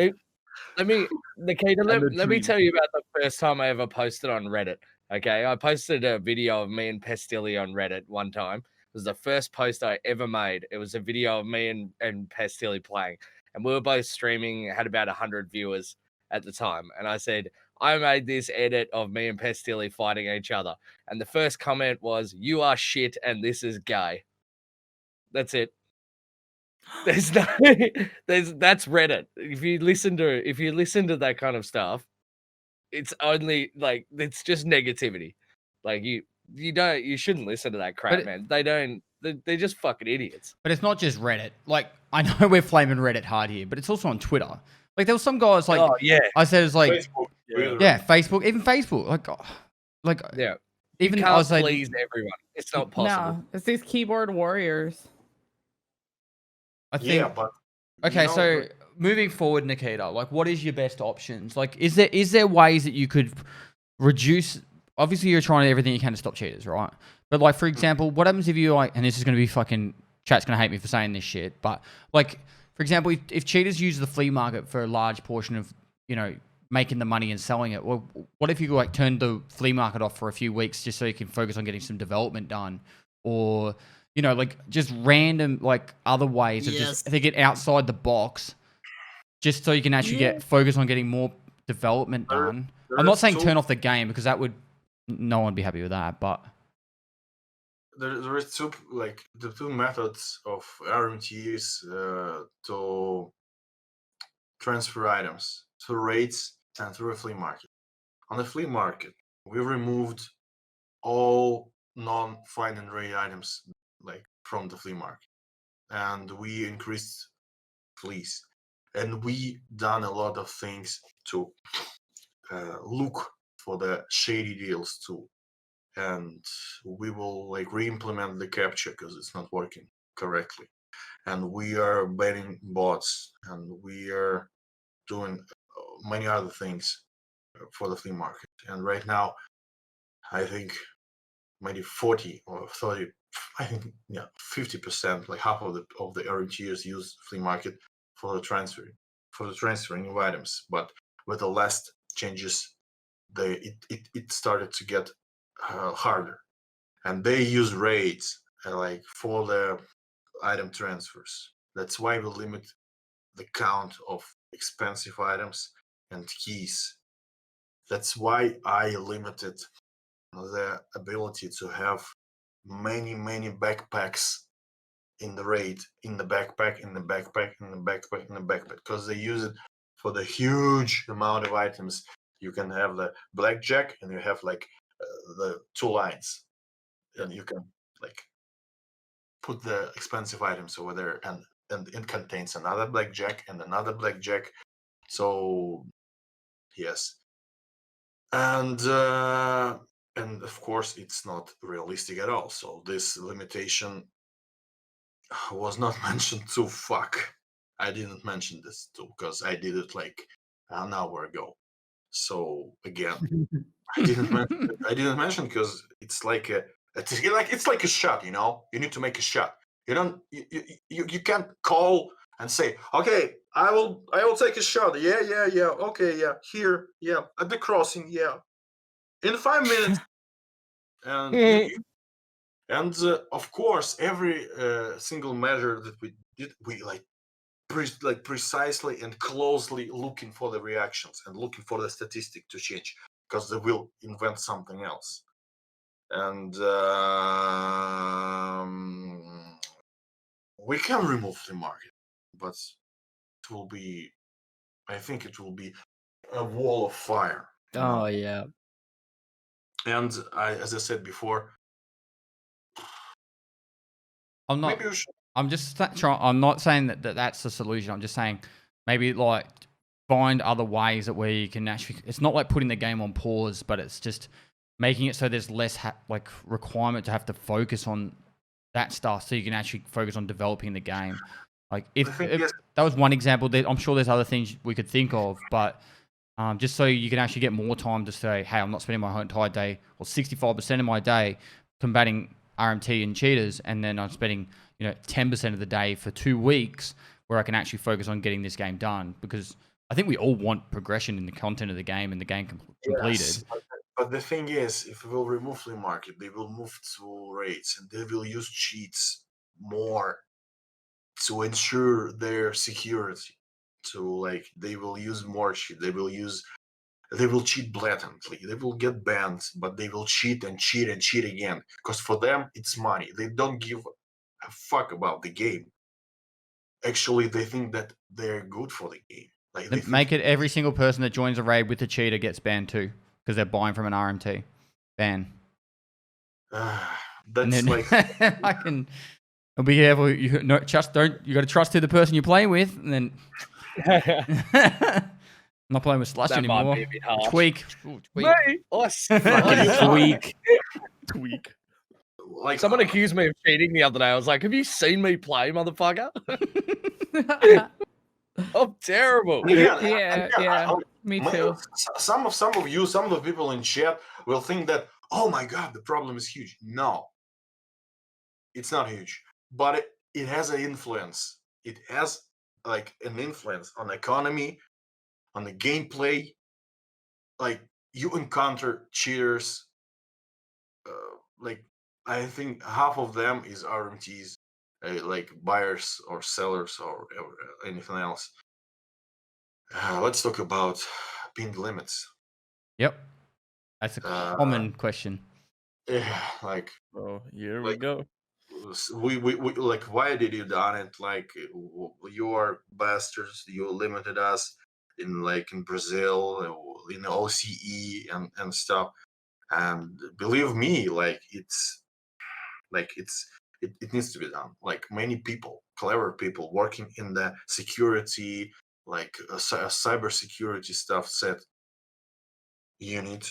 Let me, Nikita, And the let me dream. tell you about the first time I ever posted on Reddit. Okay, I posted a video of me and Pestily on Reddit one time. It was the first post I ever made. It was a video of me and Pestily playing, and we were both streaming. Had about 100 viewers at the time, and I said I made this edit of me and Pestily fighting each other, and the first comment was, "You are shit, and this is gay." That's it. There's no, that's Reddit. If you listen to that kind of stuff, it's only like it's just negativity. Like you shouldn't listen to that crap, it- man. They're just fucking idiots. But it's not just Reddit. Like, I know we're flaming Reddit hard here, but it's also on Twitter. Like, there was some guys, like, Oh yeah, I said, it's like, Facebook, Twitter. yeah, Facebook, even Facebook. Like, yeah. even You I can't was like, please everyone. It's not possible. No, it's these keyboard warriors. I think, Yeah, but okay, so moving forward, Nikita, like, what is your best options? Like, is there ways that you could reduce? Obviously, you're trying everything you can to stop cheaters, right? But, like, for example, what happens if you, like, and this is going to be fucking, chat's going to hate me for saying this shit, but, like, for example, if cheaters use the flea market for a large portion of, making the money and selling it, well, what if you, like, turn the flea market off for a few weeks just so you can focus on getting some development done? Or, like, just random, like, other ways of just, they get outside the box just so you can actually get focus on getting more development done. I'm not saying turn off the game, because that would, no one would be happy with that, but there is two, like, the two methods of RMTs to transfer items, through raids and through a flea market. On the flea market, we removed all non-find and raid items like from the flea market, and we increased fleas, and we done a lot of things to look for the shady deals too, and we will like re-implement the captcha because it's not working correctly, and we are banning bots, and we are doing many other things for the flea market. And right now, I think maybe 40 or 30, I think 50%, like half of the RMTers use flea market for the transferring of items. But with the last changes, it started to get harder, and they use raids like for the item transfers. That's why we limit the count of expensive items and keys. That's why I limited the ability to have many backpacks in the raid, in the backpack, because they use it for the huge amount of items. You can have the blackjack, and you have like the 2 lines, and you can like put the expensive items over there, and it contains another blackjack and another blackjack. So yes, and of course it's not realistic at all. So this limitation was not mentioned to fuck. I didn't mention this too because I did it like an hour ago. So again, I didn't mention because it's like it's like a shot, you know. You need to make a shot. You don't you can't call and say, okay, I will take a shot. Yeah, okay, yeah, here, yeah, at the crossing, yeah, in 5 minutes. And of course, every single measure that we did, we like precisely and closely looking for the reactions and looking for the statistic to change, because they will invent something else. And we can remove the market, but it will be, I think it will be a wall of fire. Oh yeah. And as I said before, I'm not. maybe we should. I'm just trying. I'm not saying that that's the solution. I'm just saying maybe like find other ways that where you can actually. It's not like putting the game on pause, but it's just making it so there's less like requirement to have to focus on that stuff, so you can actually focus on developing the game. Like if Yes. that was one example, I'm sure there's other things we could think of, but just so you can actually get more time to say, hey, I'm not spending my whole entire day or 65% of my day combating RMT and cheaters, and then I'm spending 10% of the day for 2 weeks where I can actually focus on getting this game done, because I think we all want progression in the content of the game and the game completed. Yes, but the thing is, if we will remove flea market, they will move to raids, and they will use cheats more to ensure their security. To like, they will use more cheat. They will cheat blatantly. They will get banned, but they will cheat and cheat and cheat again, because for them it's money. They don't give a fuck about the game. Actually, they think that they're good for the game. Like, they Make it every single person that joins a raid with a cheater gets banned too, because they're buying from an RMT. Ban. That's like I can. Be careful. You got to trust who the person you're playing with, and then. I'm not playing with Slush That might anymore. be a bit harsh. Tweak. Ooh, tweak. Mate, Fucking tweak. Tweak. like Someone accused me of cheating the other day. I was like, "Have you seen me play, motherfucker? I'm terrible." Yeah, me too. Some of you, some of the people in chat will think that, oh my god, the problem is huge. No, it's not huge, but it has an influence. It has like an influence on the economy, on the gameplay. Like, you encounter cheaters. Like, I think half of them is RMTs, like buyers or sellers or anything else. Let's talk about ping limits. Yep. That's a common question. Yeah, like, Oh, here we Like- go. we like, why did you done it? Like, you are bastards. You limited us in Brazil, in OCE and stuff. And believe me, like, it's it needs to be done. Like many people, clever people working in the security, like cyber security stuff said, you need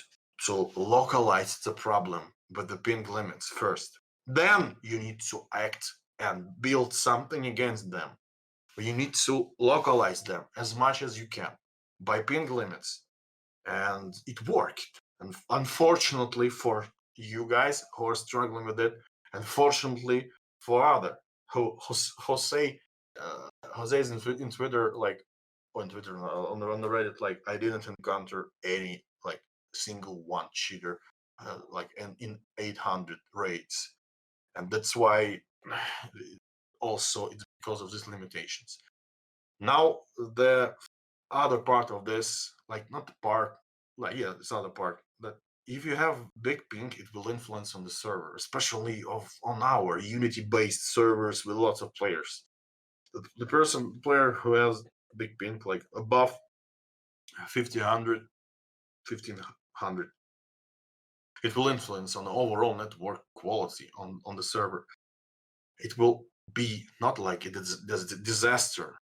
to localize the problem with the ping limits first. Then you need to act and build something against them. You need to localize them as much as you can by ping limits. And it worked. And unfortunately for you guys who are struggling with it, unfortunately for other Jose Jose's in Twitter, like on Twitter, on the Reddit, like I didn't encounter any like single one cheater like in 800 raids, and that's why also it's because of these limitations. Now the other part of this, like not the part, like yeah, this other part, that if you have big ping, it will influence on the server, especially on our Unity-based servers with lots of players. The player who has big ping, like above 1500, it will influence on the overall network quality on the server. It will be not like it is a disaster,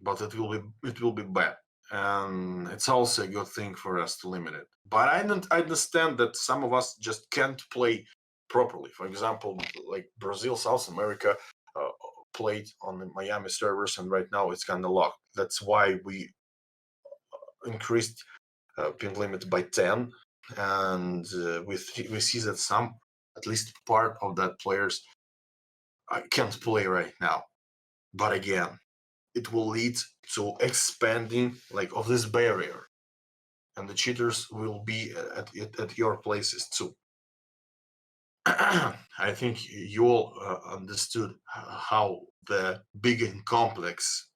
but it will be bad. And it's also a good thing for us to limit it. But I understand that some of us just can't play properly. For example, like Brazil, South America played on the Miami servers, and right now it's kind of locked. That's why we increased ping limit by 10, and we see that some, at least part of that players, can't play right now. But again, it will lead to expanding like of this barrier, and the cheaters will be at your places too. I think you all understood how the big and complex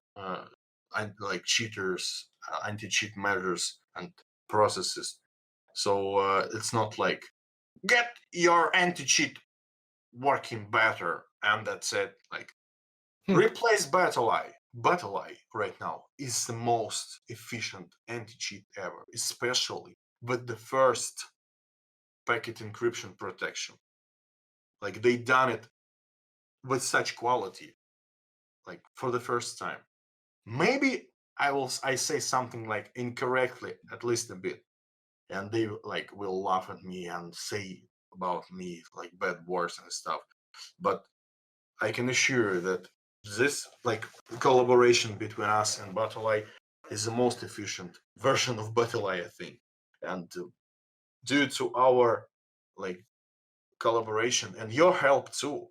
like cheaters, anti-cheat measures and processes. So it's not like get your anti-cheat working better and that's it. Like replace Battle Eye. Battle Eye right now is the most efficient anti-cheat ever, especially with the first packet encryption protection. Like they done it with such quality, like for the first time. Maybe I say something like incorrectly, at least a bit, and they like will laugh at me and say about me like bad words and stuff. But I can assure you that this like collaboration between us and Battle Eye is the most efficient version of Battle Eye, I think. And due to our like collaboration and your help too,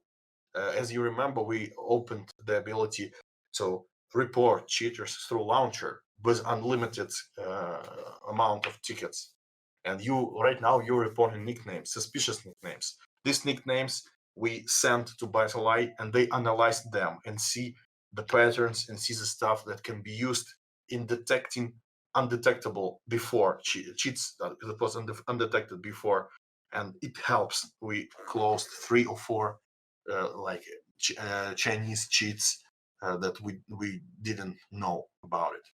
as you remember, we opened the ability to report cheaters through launcher with unlimited amount of tickets. And you right now you're reporting nicknames, suspicious nicknames. These nicknames we send to Battle Eye, and they analyze them and see the patterns and see the stuff that can be used in detecting undetectable before cheats that was undetected before, and it helps. We closed 3 or 4 like Chinese cheats that we didn't know about it.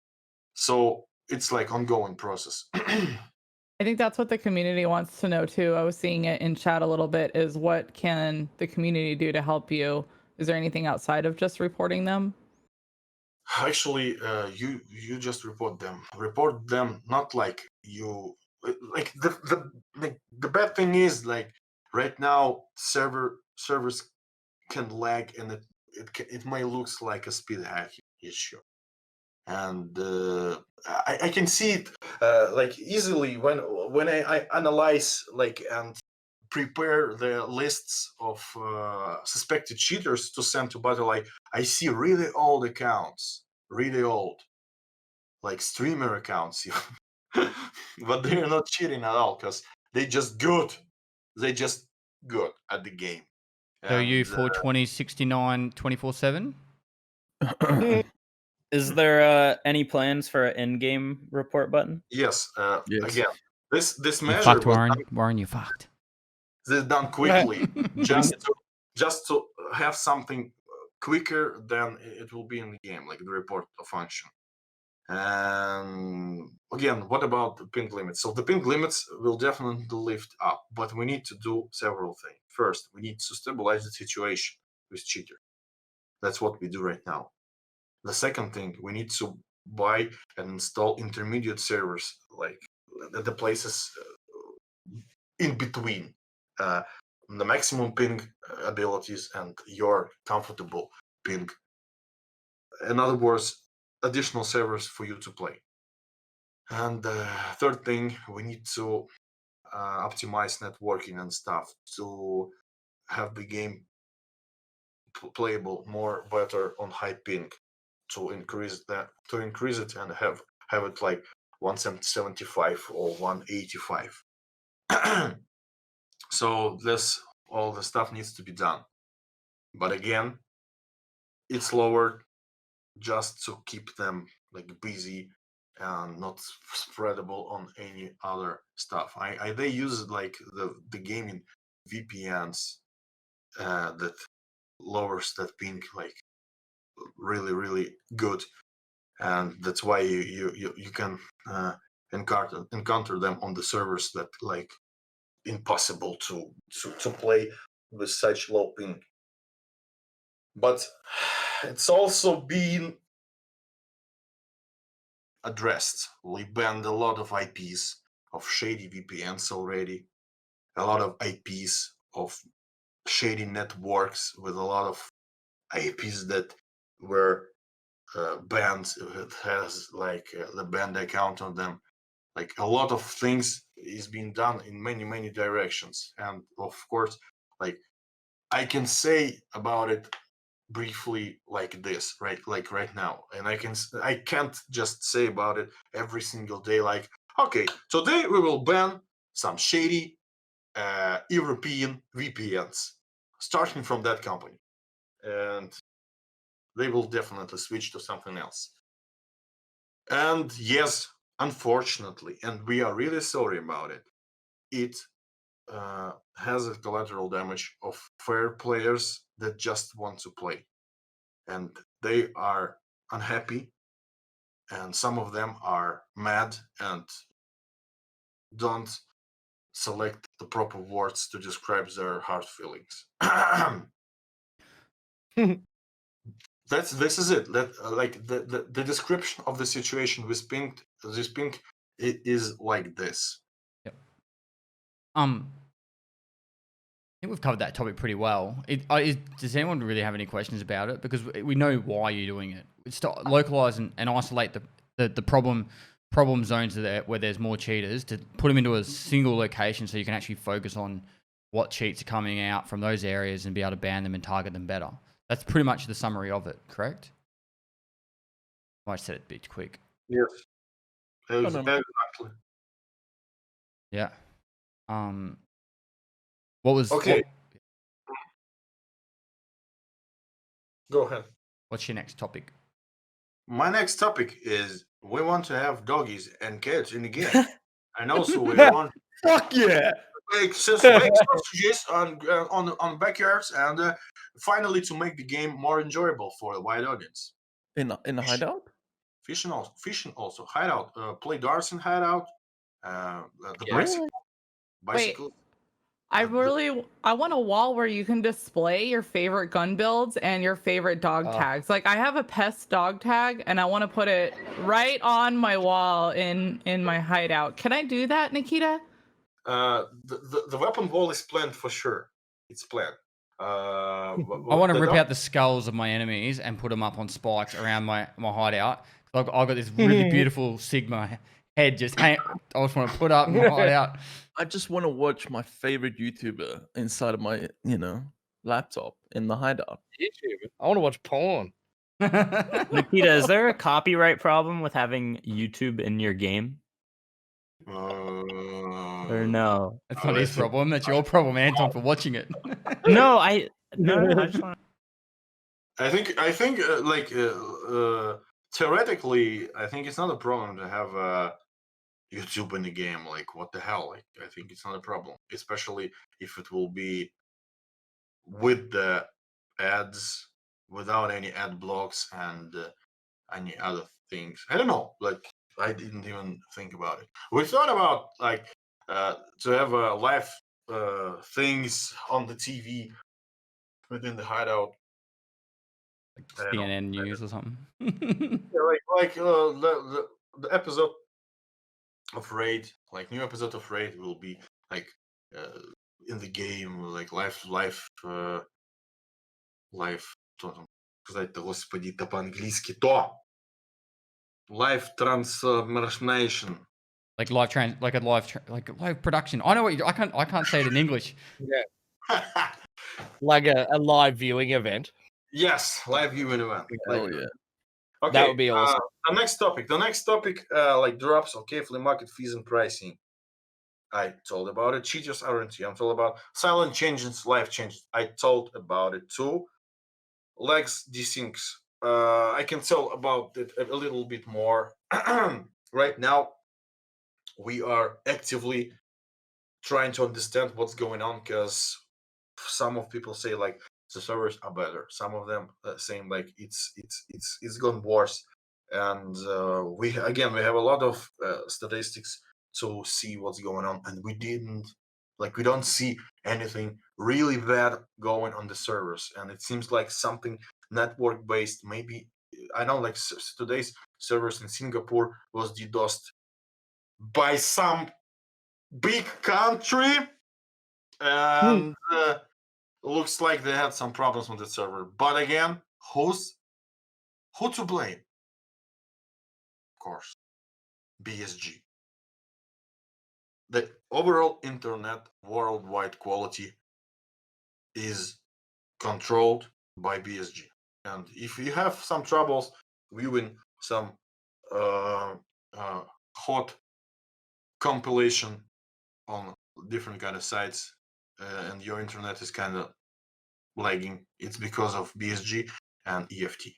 So it's like ongoing process. I think that's what the community wants to know too. I was seeing it in chat a little bit, is what can the community do to help you? Is there anything outside of just reporting them? Actually, you just report them. Report them, not like you like the bad thing is like right now servers can lag, and it may looks like a speed hack issue. And I can see it like easily when I analyze like and prepare the lists of suspected cheaters to send to Battle Eye. I see really old accounts, really old, like streamer accounts, but they're not cheating at all because they just good. They just good at the game. So you And, 420, 69, 24/7? Is there any plans for an in-game report button? yes, Yes. again, this You measure fucked, was Warren. Warren, you fucked. done quickly, just to have something quicker than it will be in the game, like the report function. And again, what about the ping limits? So the ping limits will definitely lift up, but we need to do several things. First, we need to stabilize the situation. with cheater. That's what we do right now. The second thing, we need to buy and install intermediate servers, like the places in between the maximum ping abilities and your comfortable ping. In other words, additional servers for you to play. And third thing, we need to optimize networking and stuff to have the game playable more better on high ping, to increase it and have it like 175 or 185. So all the stuff needs to be done, but again, it's lowered just to keep them like busy and not spreadable on any other stuff. They use like the gaming VPNs that lowers that ping like really good, and that's why you can encounter them on the servers that like impossible to play with such low ping. But it's also been addressed. We banned a lot of IPs of shady VPNs already, a lot of IPs of shady networks with a lot of IPs that were banned. It has like the banned account on them. Like a lot of things is being done in many directions, and of course, like I can say about it briefly like this, right? Like right now, and I can't just say about it every single day. Like, okay, today we will ban some shady European VPNs, starting from that company, and they will definitely switch to something else. And yes, unfortunately, and we are really sorry about it, it has a collateral damage of fair players that just want to play, and they are unhappy, and some of them are mad and don't select the proper words to describe their hard feelings. This is it. That like the description of the situation with this pink, it is like this. Yep. I think we've covered that topic pretty well. Does anyone really have any questions about it? Because we know why you're doing it. It's to localize and isolate the problem zones where there's more cheaters, to put them into a single location so you can actually focus on what cheats are coming out from those areas and be able to ban them and target them better. That's pretty much the summary of it, correct? I said it a bit quick. Yes. no. Exactly. Yeah. What was Okay. Go ahead. What's your next topic? My next topic is we want to have doggies and cats in the game, and also we want Fuck yeah! make sausages on backyards, and finally to make the game more enjoyable for the wide audience. In a hideout? Fishing also. Hideout. Play darts in Hideout. The Yeah. bicycle. I want a wall where you can display your favorite gun builds and your favorite dog tags. Like I have a pest dog tag and I want to put it right on my wall in my hideout. Can I do that, Nikita? The weapon wall is planned for sure. It's planned. I want to rip out the skulls of my enemies and put them up on spikes around my hideout. I've got this really beautiful Sigma head just I just want to put up in my hideout. I just want to watch my favorite YouTuber inside of my, laptop in the hideout. YouTube. I want to watch porn. Nikita, is there a copyright problem with having YouTube in your game? Or no? It's not his problem. That's your problem, Anton, for watching it. No, I just want. I think theoretically, I think it's not a problem to have YouTube in the game. Like, what the hell? Like, I think it's not a problem, especially if it will be with the ads, without any ad blocks and any other things. I don't know. Like, I didn't even think about it. We thought about like to have live things on the TV within the hideout, I don't know. CNN news or something. Yeah, the episode of Raid, like new episode of Raid, will be like in the game, like live, что там сказать-то, господи, это по-английски, то live transformation. Like live production. I know what I can't say it in English. Like a live viewing event. Yes, live viewing event. Hell yeah. Okay, That would be awesome. The next topic, like drops. Okay, flea market fees and pricing. I told about it. Cheaters aren't you? I'm told about silent changes, live changes. I told about it too. Legs desyncs. I can tell about it a little bit more. Right now, we are actively trying to understand what's going on because some of people say like the servers are better. Some of them saying like it's gone worse. And we have a lot of statistics to see what's going on, and we don't see anything really bad going on the servers, and it seems like something network based. Maybe I know like today's servers in Singapore was DDoSed by some big country, and looks like they had some problems with the server. But again, who to blame? Of course, BSG. The overall internet worldwide quality is controlled by BSG. And if you have some troubles viewing some hot compilation on different kind of sites and your internet is kind of lagging, it's because of BSG and EFT.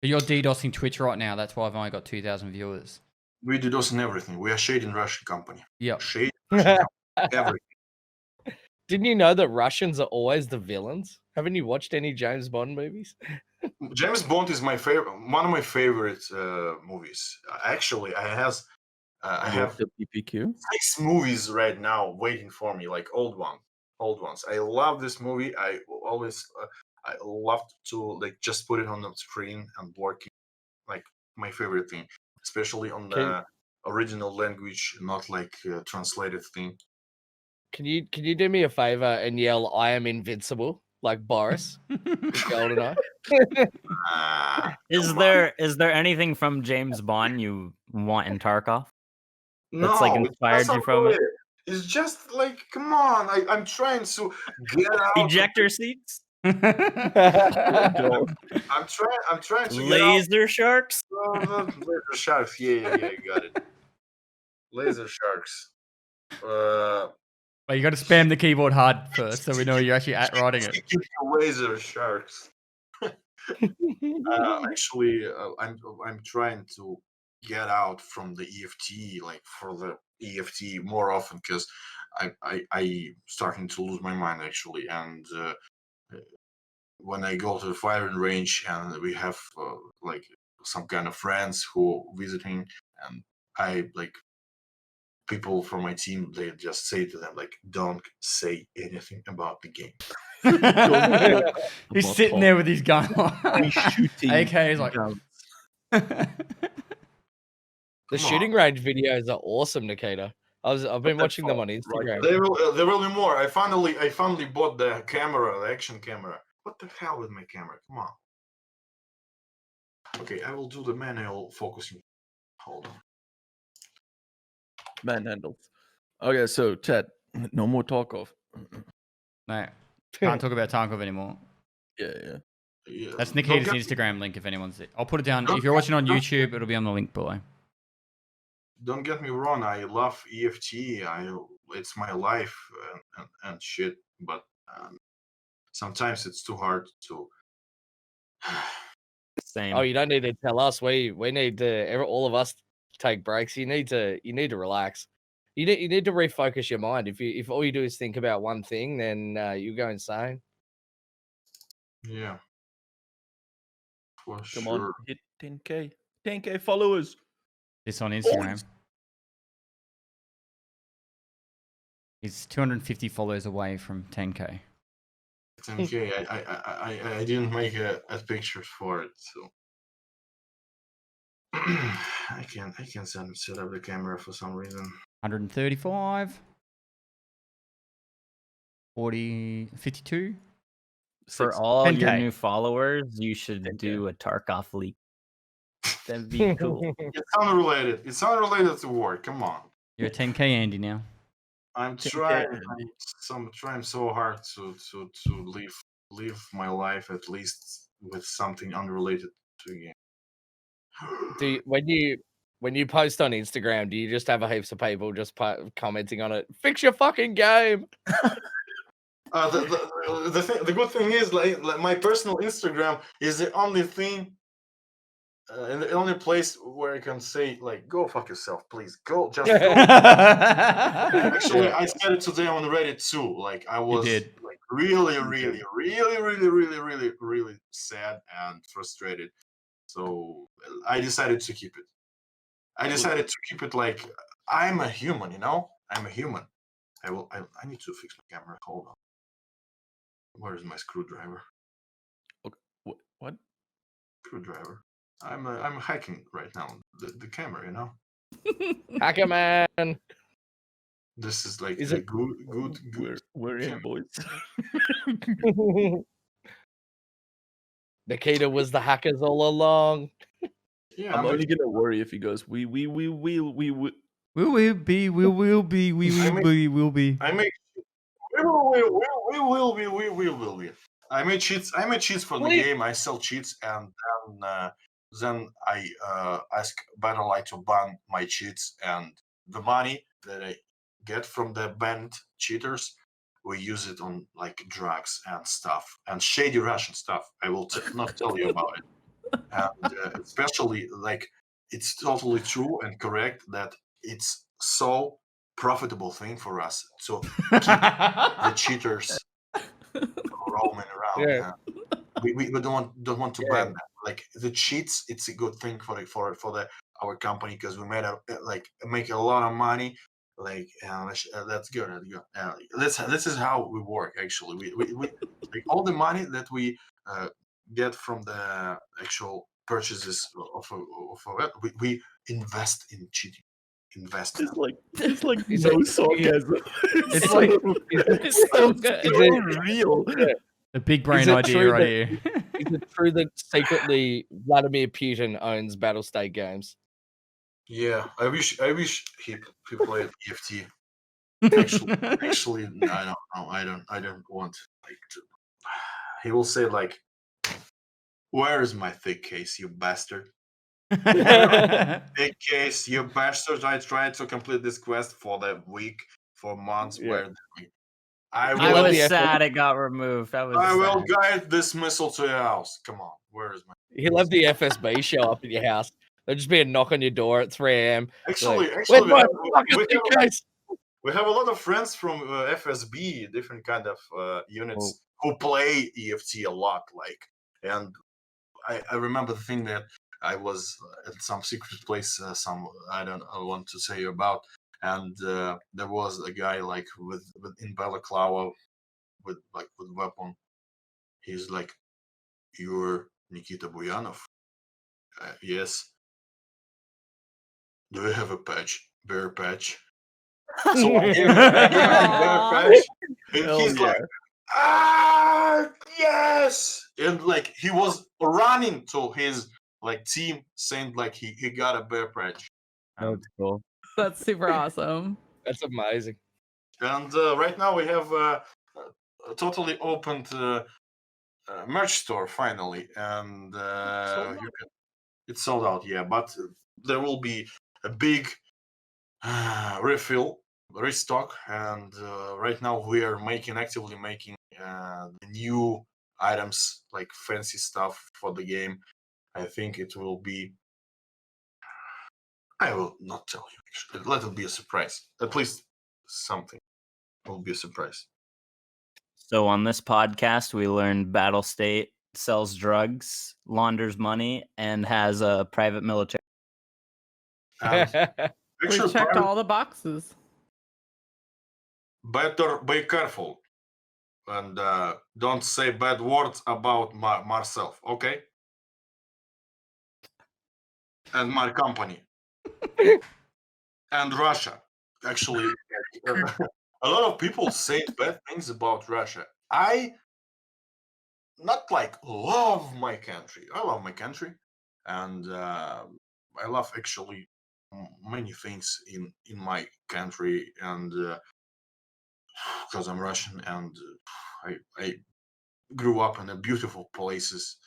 You're DDoSing Twitch right now. That's why I've only got 2,000 viewers. We DDoS and everything. We are shady in Russian company. Yep. Shady Russian company, everything. Didn't you know that Russians are always the villains? Haven't you watched any James Bond movies? James Bond is my favorite, one of my favorite movies. Actually, I have the PPQ. 6 movies right now waiting for me, like old ones. I love this movie. I always I love to like just put it on the screen and working, like my favorite thing, especially on the original language, not like translated thing. Can you do me a favor and yell "I am invincible" like Boris? GoldenEye. Is there anything from James Bond you want in Tarkov? That's like No, inspired you from it? It's just like, come on! I'm trying to get out. Ejector seats? I'm trying to Laser sharks? get out. Laser sharks. Yeah, you got it. Laser sharks. Well, you got to spam the keyboard hard first, so we know you're actually writing it. Laser sharks. Actually, I'm trying to get out from the EFT, like for the EFT more often, because I starting to lose my mind actually, and when I go to the firing range and we have like some kind of friends who visiting, and I like people from my team, they just say to them like, don't say anything about the game. He's sitting there with his gun. shooting. AK is like. The shooting range videos are awesome, Nikita. I've been watching them on Instagram. There will be more. I finally bought the camera, the action camera. What the hell with my camera? Come on. Okay, I will do the manual focusing. Hold on. Manhandles. Okay, so chat, no more Tarkov. No, can't talk about Tarkov anymore. Yeah. That's Nikita's Instagram link if anyone's it. I'll put it down. If you're watching on YouTube, it'll be on the link below. Don't get me wrong. I love EFT. It's my life and shit. But sometimes it's too hard to. Same. Oh, you don't need to tell us. We need to. All of us take breaks. You need to relax. You need to refocus your mind. If all you do is think about one thing, then you go insane. Yeah. For Come sure. on, hit 10K. 10K followers. This on Instagram. He's 250 followers away from 10K. 10K. I didn't make a picture for it, so I can set up the camera for some reason. 135. 40, 52. For 6. all your 10K. new followers, you should 10K. do a Tarkov leak. That'd be cool. It's unrelated. It's unrelated to work. Come on. You're a 10K Andy now. I'm 10K, trying. Andy. I'm trying so hard to live my life at least with something unrelated to the game. When you post on Instagram, do you just have a heaps of people just commenting on it? Fix your fucking game. The good thing is like my personal Instagram is the only thing and the only place where I can say like go fuck yourself, please go just go. Actually, I said it today on Reddit too. Like I was did. like really sad and frustrated. So I decided to keep it. I decided to keep it like I'm a human, you know? I'm a human. I need to fix my camera. Hold on. Where is my screwdriver? What? Screwdriver. I'm hacking right now. The camera, you know? Hacker man. This is like Is a it- good. We're in, camera. boys. Nikita was the hackers all along. Yeah, I'm only gonna worry if he goes. We. We will be. I make. We will be. I made cheats. For the Wait. game. I sell cheats, and then I ask Battle Eye to ban my cheats, and the money that I get from the banned cheaters, we use it on like drugs and stuff and shady Russian stuff. I will not tell you about it. And especially like it's totally true and correct that it's so profitable thing for us to the cheaters roaming around. Yeah. We don't want to Yeah. ban them. Like the cheats, it's a good thing for our company because we made make a lot of money. Like that's good. This is how we work actually. We like all the money that we get from the actual purchases of we invest in cheating. Invest. It's like Is no it- sarcasm. It's so, like- It's so good. so real. The big brain Is it idea true right that- here. Is it true that secretly Vladimir Putin owns Battle State Games? Yeah, I wish he played EFT. Actually, no, I don't know. I don't want like to. He will say like, "Where is my thick case, you bastard? Thick case, you bastard! I tried to complete this quest for the week, for months. Yeah. Where I I will. was the sad it got removed. I was I will sad. guide this missile to your house. Come on, where is my? He'll have the FSB show up at your house. There'll just be a knock on your door at 3 a.m. Actually, Where's we my have, fucking we, thick have, case? we have a lot of friends from FSB, different kind of units who play EFT a lot. Like, and I remember the thing that I was at some secret place. I want to say about, and there was a guy like with in balaclava with weapon. He's like, "You're Nikita Buyanov." Yes. Do you have a patch? Bear patch? So I gave him a bear patch, and Hell he's yeah. like, yes! And like he was running to his like team saying like he got a bear patch. That's cool. That's super awesome. That's amazing. And right now we have a totally opened merch store finally, and it's sold out. Yeah, but there will be a big restock, and right now we are actively making new items like fancy stuff for the game. I think it will be. I will not tell you. Actually, let it be a surprise. At least something will be a surprise. So on this podcast, we learned Battle State sells drugs, launders money, and has a private military. And We actually, checked all the boxes. better be careful. and don't say bad words about myself, okay? And my company and Russia. Actually, a lot of people say bad things about Russia. I not like love my country. I love my country, and I love actually many things in my country, and because I'm Russian, and I grew up in a beautiful places,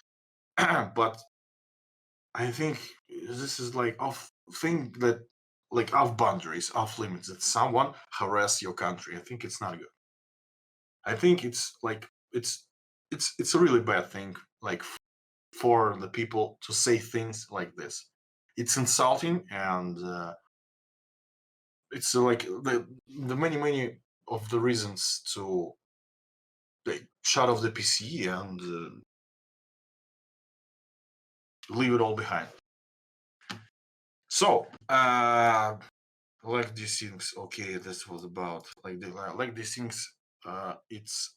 but I think this is like off thing that like off boundaries, off limits. That someone harass your country. I think it's not good. I think it's like it's a really bad thing. Like for the people to say things like this, it's insulting, and it's like the many of the reasons to like shut off the PC and leave it all behind. So, like these things. Okay, this was about like these things. It's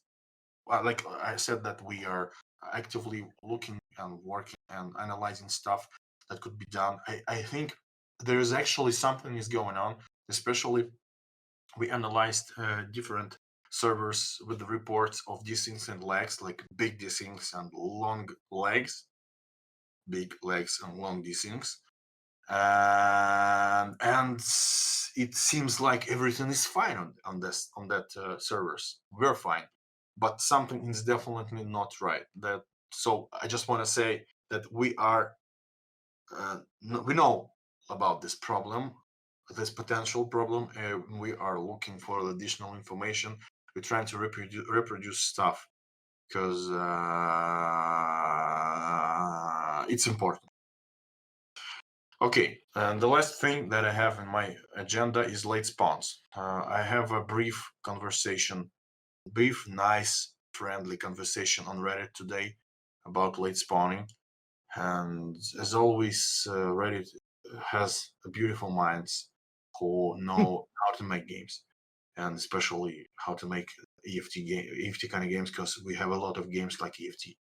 like I said that we are actively looking and working and analyzing stuff that could be done. I think there is actually something is going on. Especially, we analyzed different servers with the reports of desyncs and lags, like big desyncs and long legs, big legs and long desyncs. And it seems like everything is fine on that servers. We're fine, but something is definitely not right. That so I just want to say that we are we know about this problem, this potential problem. We are looking for additional information. We're trying to reproduce stuff because it's important. Okay, and the last thing that I have in my agenda is late spawns. I have a brief, nice, friendly conversation on Reddit today about late spawning. And as always, Reddit has beautiful minds who know how to make games, and especially how to make EFT kind of games, because we have a lot of games like EFT,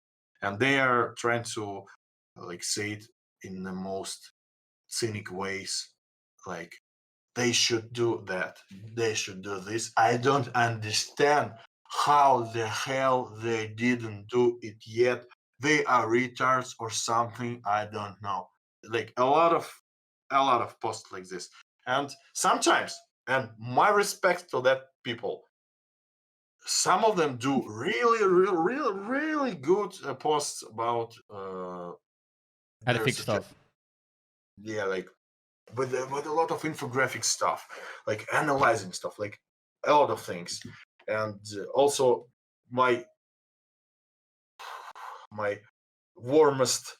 and they are trying to like say it in the most cynic ways, like they should do that, they should do this. I don't understand how the hell they didn't do it yet. They are retards or something. I don't know. Like a lot of posts like this, and sometimes, and my respect to that people, some of them do really good posts about How to their fix suggestions. stuff. Yeah, like with a lot of infographic stuff, like analyzing stuff, like a lot of things. And also my warmest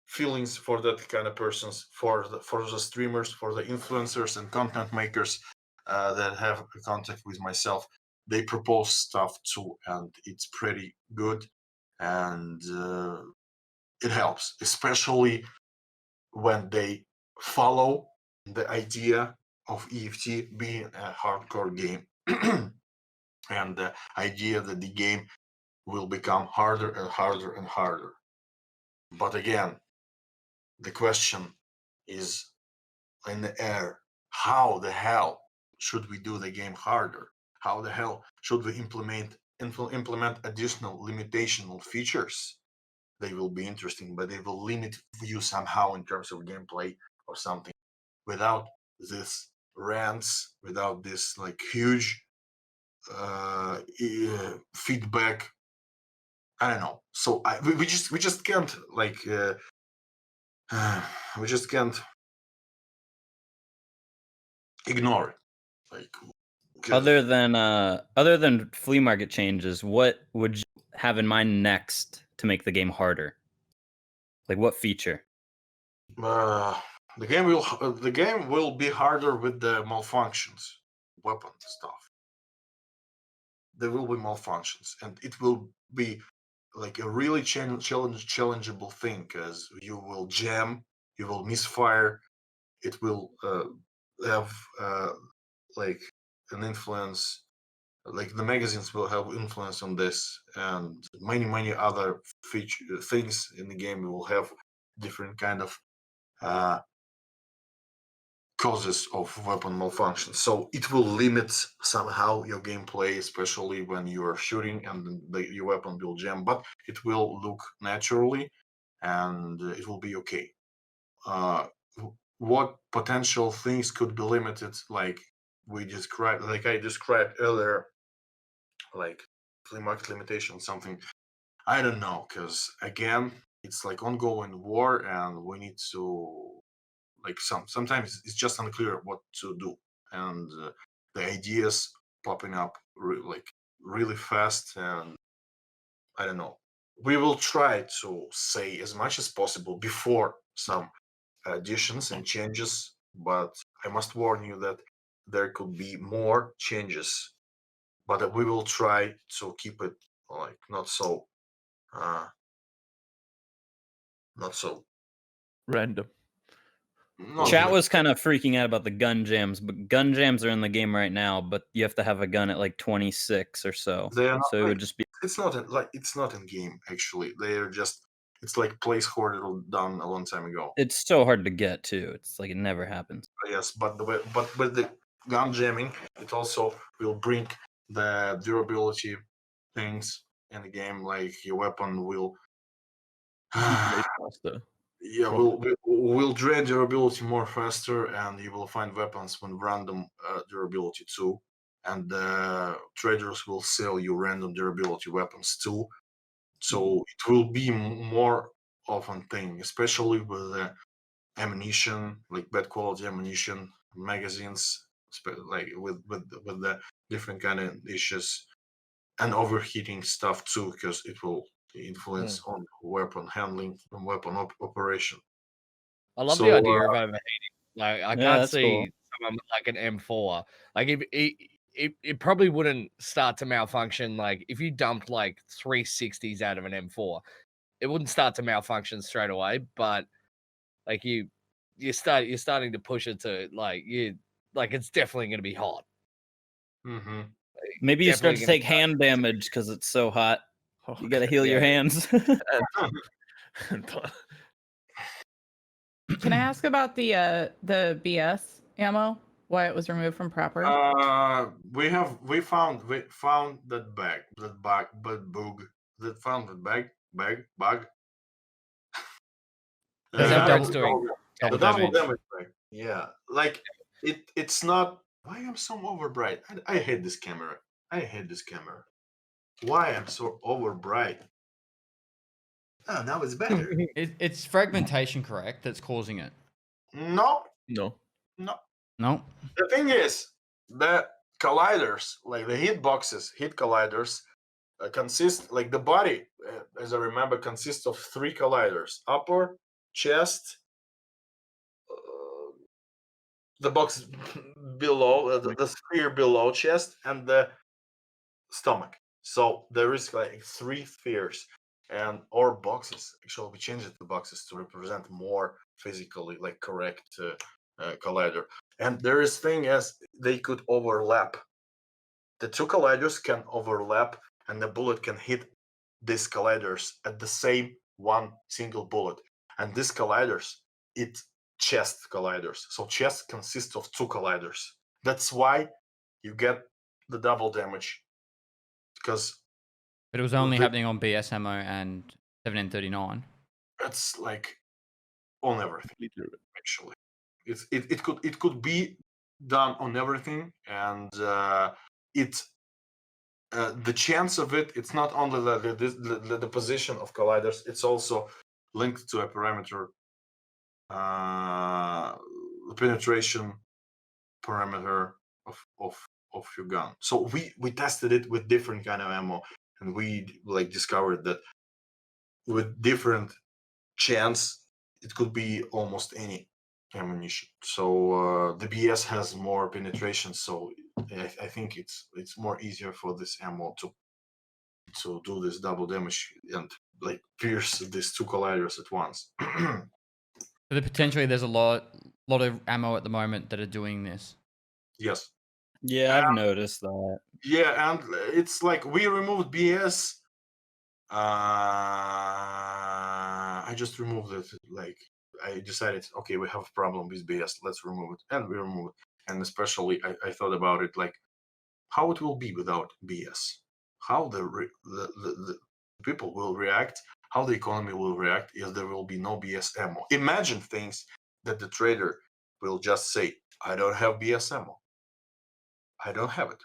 feelings for that kind of persons, for the streamers, for the influencers and content makers that have contact with myself. They propose stuff too, and it's pretty good, and it helps, especially when they follow the idea of EFT being a hardcore game and the idea that the game will become harder and harder and harder. But again, the question is in the air. How the hell should we do the game harder? How the hell should we implement additional limitational features? They will be interesting, but they will limit you somehow in terms of gameplay or something. Without this rants, without this like huge feedback, I don't know. So we just can't like we just can't ignore it. Like Other than flea market changes, what would you have in mind next to make the game harder? Like what feature? the game will be harder with the malfunctions, weapon stuff. There will be malfunctions, and it will be like a really challengeable thing, because you will jam, you will misfire, it will have like an influence like the magazines will have influence on this, and many other things in the game will have different kind of causes of weapon malfunction. So it will limit somehow your gameplay, especially when you are shooting and your weapon will jam, but it will look naturally and it will be okay. What potential things could be limited, like I described earlier, like flea market limitation, something, I don't know, because again, it's like ongoing war and we need to, like, sometimes it's just unclear what to do, and the ideas popping up like really fast, and I don't know. We will try to say as much as possible before some additions and changes, but I must warn you that there could be more changes, but we will try to keep it like not so not so Random. not Chat really- was kind of freaking out about the gun jams, but gun jams are in the game right now. But you have to have a gun at like 26 or so. They are not So it like- would just be. it's not it's not in game actually. They are just, it's like placeholder done a long time ago. It's so hard to get to. It's like it never happens. Yes, but with the gun jamming, it also will bring the durability things in the game. Like your weapon will, Degrade faster. yeah, will drain durability more faster, and you will find weapons with random durability too. And traders will sell you random durability weapons too. So it will be more often thing, especially with the ammunition, like bad quality ammunition, magazines, like with the different kind of issues, and overheating stuff too, because it will influence on weapon handling and weapon operation. I love So, the idea of overheating. Like I Yeah, can't that's see cool. someone with like an M4. Like if it probably wouldn't start to malfunction. Like if you dumped like 360s out of an M4, it wouldn't start to malfunction straight away. But like you're starting to push it to like it's definitely going to be hot. Mm-hmm. Maybe you start Definitely to gonna take hand damage because it's so hot. Oh, You gotta heal your Yeah. hands. Can I ask about the BS ammo? Why it was removed from proper? We found that bug. Is that Vepr is double- doing double the double damage? damage bug. Yeah, like it's not. Why I'm so overbright? I hate this camera. I hate this camera. Why I'm so overbright? Oh, now it's better. It's fragmentation, correct? That's causing it. No, No. No. the thing is, the colliders, like the hit colliders, consist, like the body, as I remember, consists of 3 colliders: upper, chest, the box below, the sphere below chest, and the stomach. So there is like 3 spheres, and or boxes. Actually, we changed it to boxes to represent more physically like correct collider. And there is thing as they could overlap. The 2 colliders can overlap, and the bullet can hit these colliders at the same one single bullet. And these colliders, it's chest colliders. So chest consists of 2 colliders. That's why you get the double damage. Because But it was only the- happening on BS ammo and 1739. it's like on everything. Completely. Actually, it could be done on everything, and the chance of it's not only the position of colliders, it's also linked to a parameter, the penetration parameter of your gun. So we tested it with different kind of ammo, and we like discovered that with different chance it could be almost any ammunition. So the BS has more penetration, so I think it's more easier for this ammo to do this double damage and like pierce these 2 colliders at once. So potentially there's a lot of ammo at the moment that are doing this. Yes. Yeah, I've noticed that. Yeah, and it's like we removed BS. I just removed it. Like I decided, okay, we have a problem with BS. Let's remove it, and we remove it. And especially, I thought about it, like how it will be without BS. How the people will react. How the economy will react if there will be no BS ammo. Imagine things that the trader will just say, "I don't have BS ammo. I don't have it."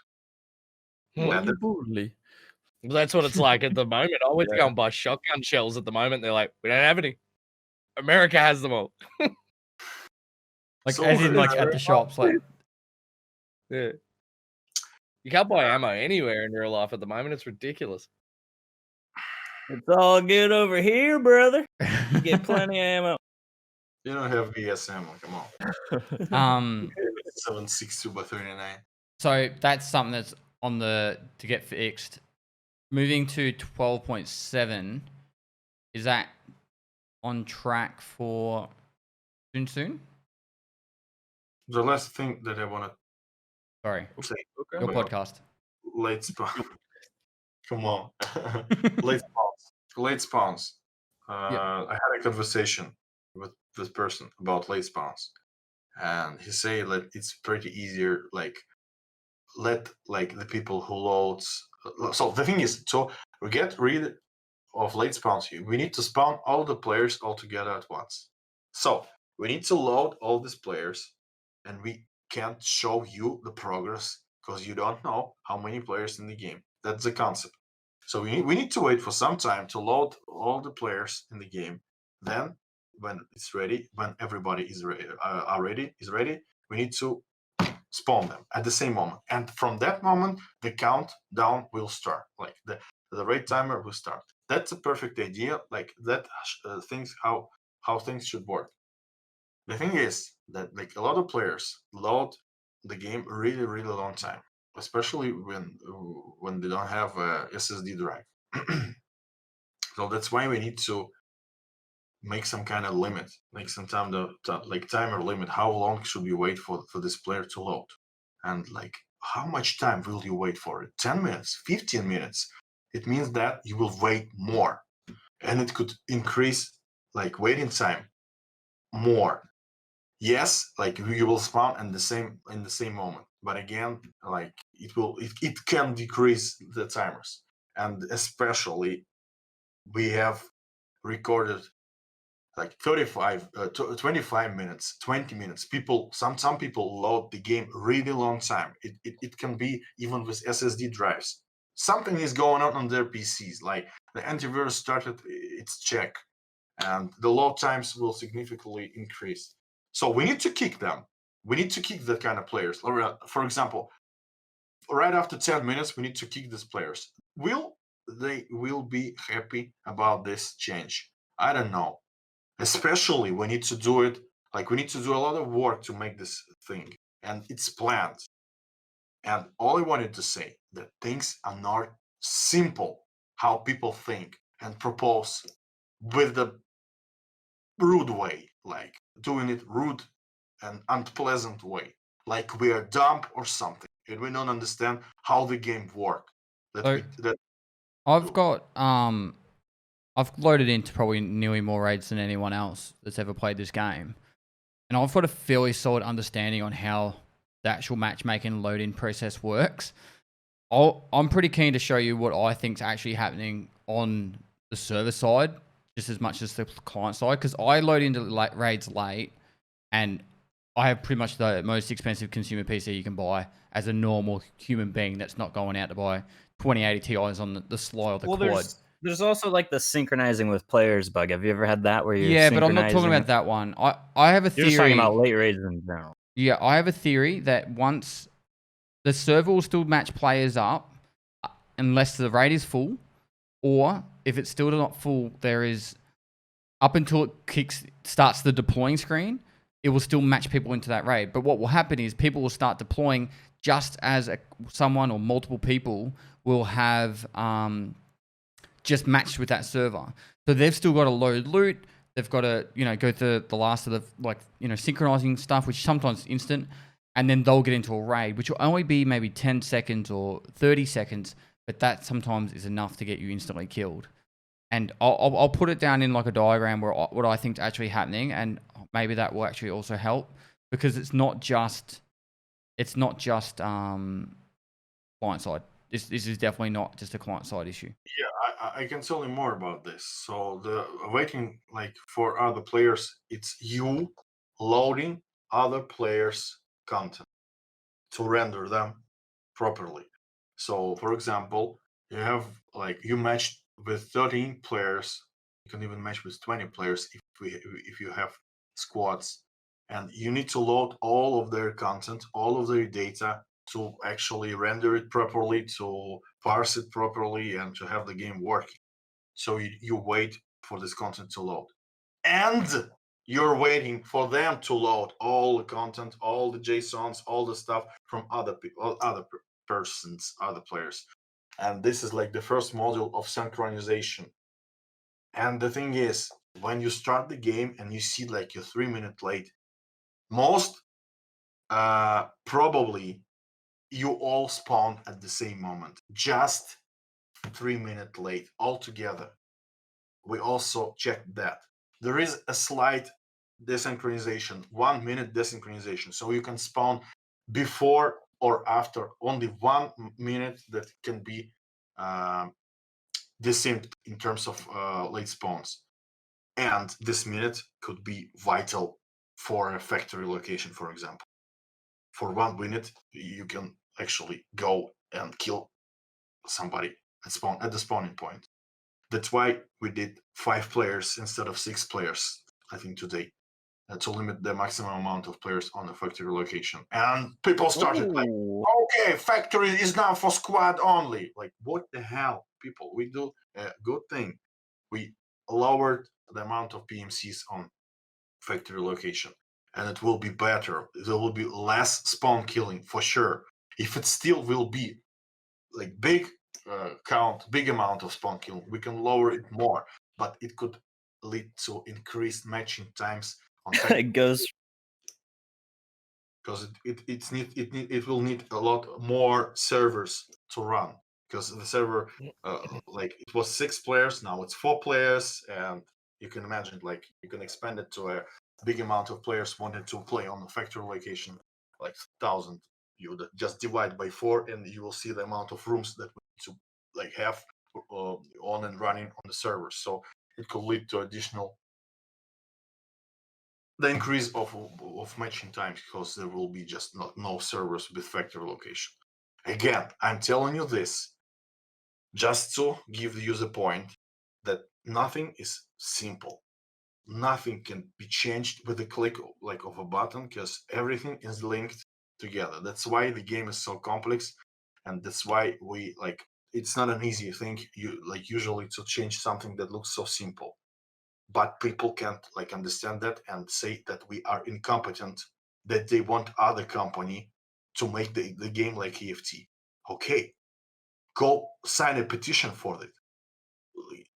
Hmm. And Brutally. Well, that's what it's like at the moment. I went to Yeah. go and buy shotgun shells at the moment. They're like, we don't have any. America has them all. Like So as in like it's at the shops, like Yeah. You can't buy ammo anywhere in real life at the moment. It's ridiculous. It's all good over here, brother. You get plenty of ammo. you don't have BS ammo. Come on. 7.62 by 39. So that's something that's on the to get fixed. Moving to 12.7, is that on track for soon? The last thing that I want Sorry, to say, your about podcast. late spawn. Come on, late spawns. I had a conversation with this person about late spawns, and he said that it's pretty easier. Like let like the people who loads. So the thing is, so we get rid of late spawns here. We need to spawn all the players all together at once. So we need to load all these players, and we can't show you the progress because you don't know how many players in the game. That's the concept. So we need to wait for some time to load all the players in the game. Then, when it's ready, when everybody is ready, we need to spawn them at the same moment. And from that moment, the countdown will start. Like the rate timer will start. That's a perfect idea. Like that things how things should work. The thing is that like a lot of players load the game really long time, especially when they don't have a SSD drive. So that's why we need to make some kind of limit, like some time like timer limit. How long should we wait for this player to load? And like how much time will you wait for it? 10 minutes, 15 minutes. It means that you will wait more, and it could increase like waiting time more. Yes, like you will spawn in the same moment, but again, like it can decrease the timers. And especially we have recorded like 25 minutes, 20 minutes. Some people load the game really long time. It can be even with SSD drives. Something is going on their PCs, like the antivirus started its check, and the load times will significantly increase. So we need to kick them. We need to kick that kind of players. Or, for example, right after 10 minutes, we need to kick these players. Will they will be happy about this change? I don't know. Especially we need to do it, like we need to do a lot of work to make this thing, and it's planned. And all I wanted to say that things are not simple how people think and propose with the rude way, like doing it rude and unpleasant way, like we are dumb or something, and we don't understand how the game work. So I've loaded into probably nearly more raids than anyone else that's ever played this game, and I've got a fairly solid understanding on how the actual matchmaking and load-in process works. I'm pretty keen to show you what I think is actually happening on the server side, just as much as the client side, because I load into raids late, and I have pretty much the most expensive consumer PC you can buy as a normal human being that's not going out to buy 2080 Ti's on the sly or the quad. There's also like the synchronizing with players bug. Have you ever had that where you're Yeah, but I'm not talking about that one. I have a theory. You're just talking about late raids in general. Yeah, I have a theory that once the server will still match players up unless the raid is full, or if it's still not full, there is up until it starts the deploying screen, it will still match people into that raid. But what will happen is people will start deploying just as someone or multiple people will have just matched with that server. So they've still got to load loot. They've got to, go through the last of the, synchronizing stuff, which sometimes is instant. and then they'll get into a raid, which will only be maybe 10 seconds or 30 seconds, but that sometimes is enough to get you instantly killed. And I'll put it down in like a diagram where what I think is actually happening, and maybe that will actually also help, because it's not just client side. This is definitely not just a client side issue. Yeah, I can tell you more about this. So the waiting like for other players, it's you loading other players' content to render them properly. So for example, you have like you matched with 13 players. You can even match with 20 players if you have squads, and you need to load all of their content, all of their data to actually render it properly, to parse it properly, and to have the game working. So you wait for this content to load, and you're waiting for them to load all the content, all the JSONs, all the stuff from other people, other persons, other players. And this is like the first module of synchronization. And the thing is, when you start the game and you see like you're 3 minutes late, most probably you all spawn at the same moment, just 3 minutes late altogether. We also checked that. There is a slight desynchronization, 1 minute desynchronization. So you can spawn before or after, only 1 minute that can be desynced in terms of late spawns. And this minute could be vital for a factory location, for example. For 1 minute, you can actually go and kill somebody at the spawning point. That's why we did 5 players instead of 6 players, I think, today, to limit the maximum amount of players on the factory location. And people started like, okay, factory is now for squad only. Like, what the hell, people? We do a good thing. We lowered the amount of PMCs on factory location, and it will be better. There will be less spawn killing for sure. If it still will be like big big amount of spawn killing, we can lower it more, but it could lead to increased matching times on It goes. because it will need a lot more servers to run, because the server like it was 6 players, now it's 4 players, and you can imagine like you can expand it to a big amount of players wanting to play on the factory location, like 1,000. You just divide by 4 and you will see the amount of rooms that we need to like have on and running on the servers. So it could lead to additional the increase of matching times, because there will be just no servers with factory location. Again, I'm telling you this just to give you the point that nothing is simple. Nothing can be changed with a click like of a button, because everything is linked together. That's why the game is so complex, and that's why we like it's not an easy thing usually to change something that looks so simple. But people can't like understand that and say that we are incompetent, that they want other company to make the game like EFT. Okay, go sign a petition for it.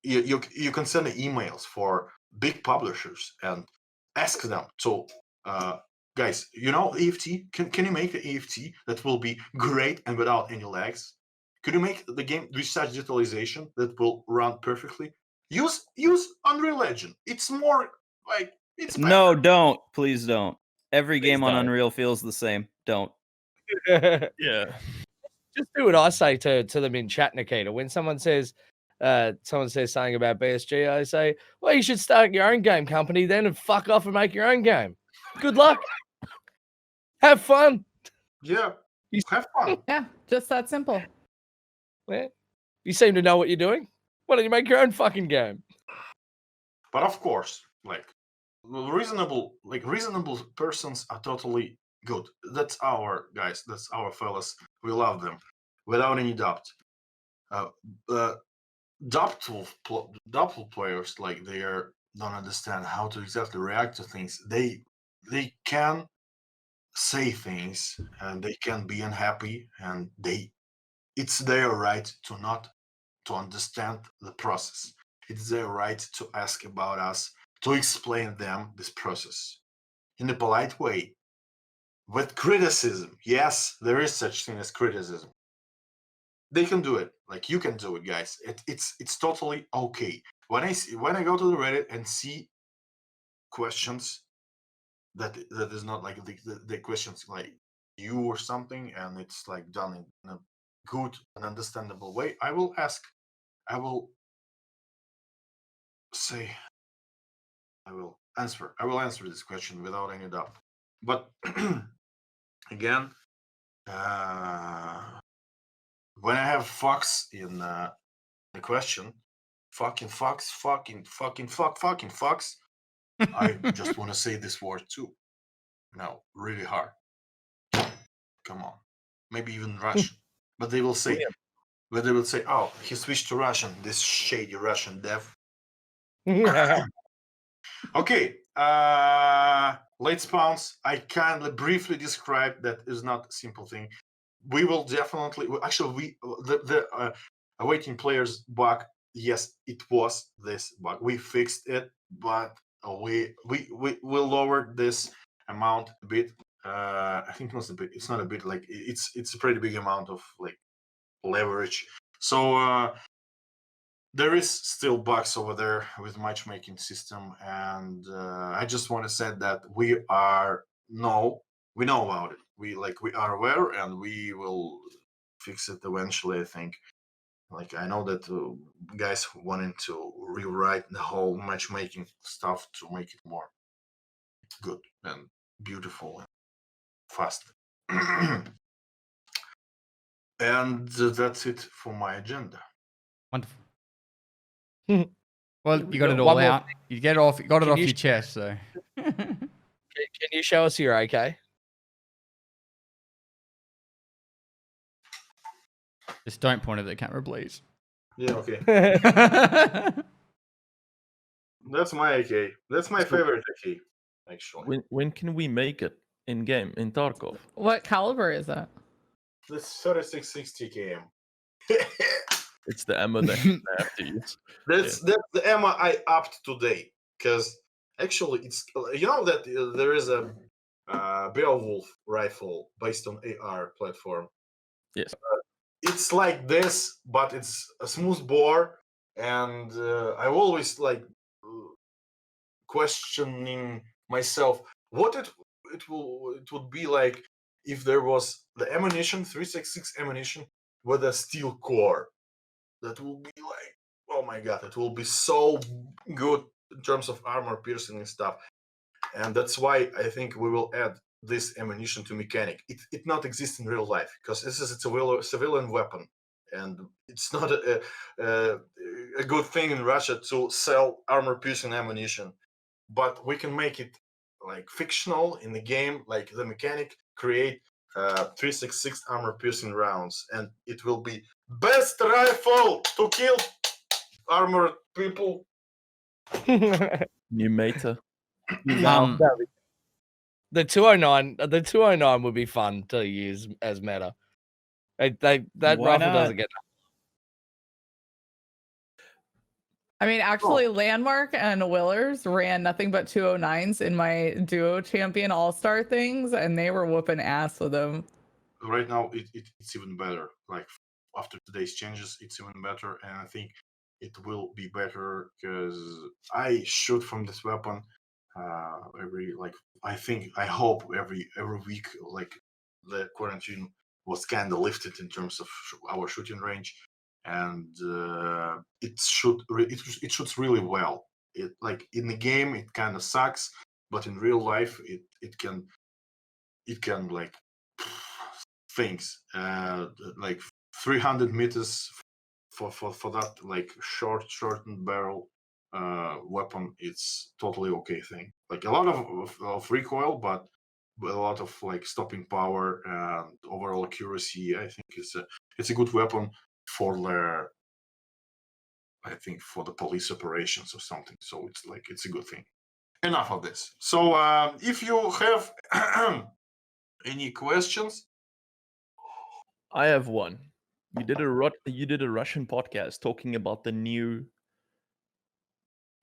You can send emails for big publishers and ask them to guys, EFT, can you make an EFT that will be great and without any lags? Could you make the game with such digitalization that will run perfectly? Use Unreal Engine. It's more like it's better. No, don't. Please don't. Every Please game on don't. Unreal feels the same. Don't. Yeah. Just do what I say to them in chat, Nikita. When someone says something about BSG, I say, well, you should start your own game company then and fuck off and make your own game. Good luck. Have fun. Yeah, have fun. Yeah, just that simple. Yeah. You seem to know what you're doing. Why don't you make your own fucking game? But of course, like reasonable persons are totally good. That's our guys. That's our fellas. We love them without any doubt. Doubtful players, like don't understand how to exactly react to things. They can say things and they can be unhappy, and it's their right to not to understand the process. It's their right to ask about us, to explain them this process in a polite way. with criticism. Yes, there is such thing as criticism. They can do it. Like you can do it, guys. It's totally okay. When I go to the Reddit and see questions that is not like the questions like you or something, and it's like done in a good and understandable way, I will ask. I will say. I will answer. I will answer this question without any doubt. But again, when I have fucks in the question, fucking fucks, fucking fucks, I just want to say this word too. No, really hard. Come on, maybe even Russian. But they will say, oh, he switched to Russian. This shady Russian dev. Okay, late spawns. I kindly briefly described that is not a simple thing. We will definitely. Actually, the awaiting players bug. Yes, it was this bug. We fixed it, but we lowered this amount a bit. I think it was a bit. It's not a bit. Like it's a pretty big amount of like leverage. So there is still bugs over there with matchmaking system, and I just want to say that we know about it. We are aware, and we will fix it eventually. I think. Like I know that guys wanting to rewrite the whole matchmaking stuff to make it more good and beautiful and fast. And that's it for my agenda. Wonderful. Well, you got it all One more out. You get it off. You got it Can off you your chest. So Can you show us your AK? just don't point at the camera, please. Yeah, okay. That's my AK. That's my favorite AK, actually. When can we make it in game in Tarkov? What caliber is that? This 3660 km. It's the ammo that I have to use. That's the ammo I upped today, because actually it's that there is a Beowulf rifle based on AR platform. Yes. It's like this, but it's a smooth bore, and I always like questioning myself what it would be like if there was the ammunition 366 ammunition with a steel core. That will be like, oh my god, it will be so good in terms of armor piercing and stuff. And that's why I think we will add this ammunition to mechanic. It not exists in real life because this is a civilian weapon, and it's not a good thing in Russia to sell armor piercing ammunition. But we can make it like fictional in the game, like the mechanic create 366 armor piercing rounds, and it will be best rifle to kill armored people. New meta. Um, The 209 would be fun to use as meta. That Why rifle not? doesn't get. I mean, actually, Landmark and Willers ran nothing but 209s in my duo champion all-star things, and they were whooping ass with them. Right now, it's even better. Like after today's changes, it's even better, and I think it will be better because I shoot from this weapon I hope every week, like the quarantine was kind of lifted in terms of our shooting range, and it shoots really well. It like in the game it kind of sucks, but in real life it can like things like 300 meters for that like shortened barrel weapon. It's totally okay thing. Like a lot of recoil, but a lot of like stopping power and overall accuracy. I think it's a good weapon for the for the police operations or something. So it's a good thing. Enough of this. So if you have any questions, I have one. You did a Russian podcast talking about the new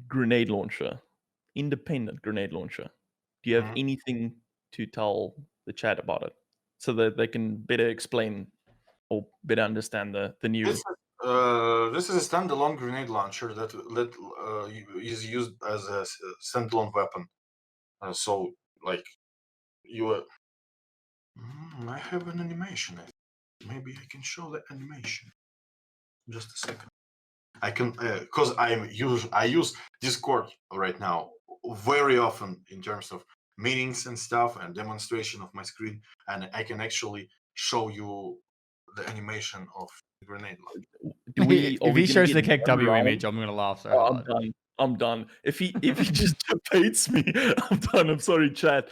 grenade launcher, independent grenade launcher. Do you have anything to tell the chat about it, so that they can better explain or better understand the new. This is a standalone grenade launcher that is used as a standalone weapon. So like you. I have an animation. Maybe I can show the animation. Just a second. I can because I use Discord right now very often in terms of meetings and stuff and demonstration of my screen, and I can actually show you the animation of the grenade launcher. Do we? If he shows the Keg one W round? image, I'm gonna laugh so Oh, I'm hard. done. I'm done. If he just debates me, I'm done. I'm sorry, chat.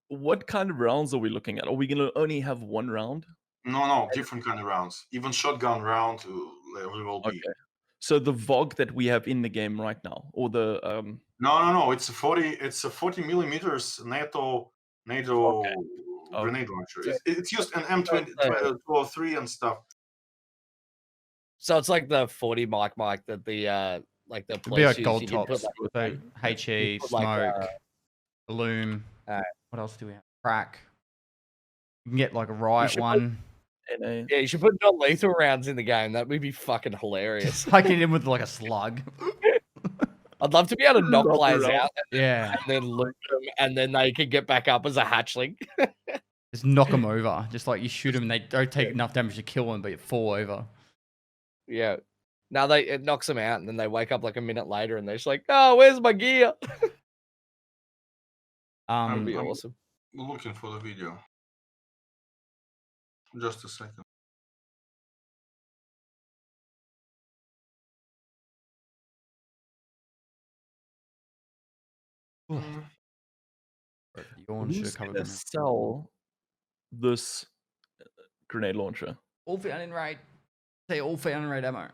What kind of rounds are we looking at? Are we gonna only have one round? No, different kind of rounds. Even shotgun round will be. Okay. So the VOG that we have in the game right now, or the No. It's a 40 millimeters NATO Okay. grenade launcher. It's used in M20 Okay. 203 and stuff. So it's like the 40 mic that the like the It'd be police like use. gold You can put, tops, like, so HE, you put, like, smoke, loom. Alright. What else do we have? Crack. You can get like a riot should put- one. NA. yeah, you should put non-lethal rounds in the game. That would be fucking hilarious. Like it in with like a slug. I'd love to be able to knock Knock players around. out Yeah. and then loot them, and then they could get back up as a hatchling. Just knock them over. Just like you shoot them and they don't take enough damage to kill them, but you fall over. Yeah. Now it knocks them out, and then they wake up like a minute later, and they're just like, "Oh, where's my gear?" That'd be I'm awesome. looking for the video. Just a second. Yawn should Who's have covered gonna them. sell this grenade launcher? All found in raid. Say all found in raid ammo.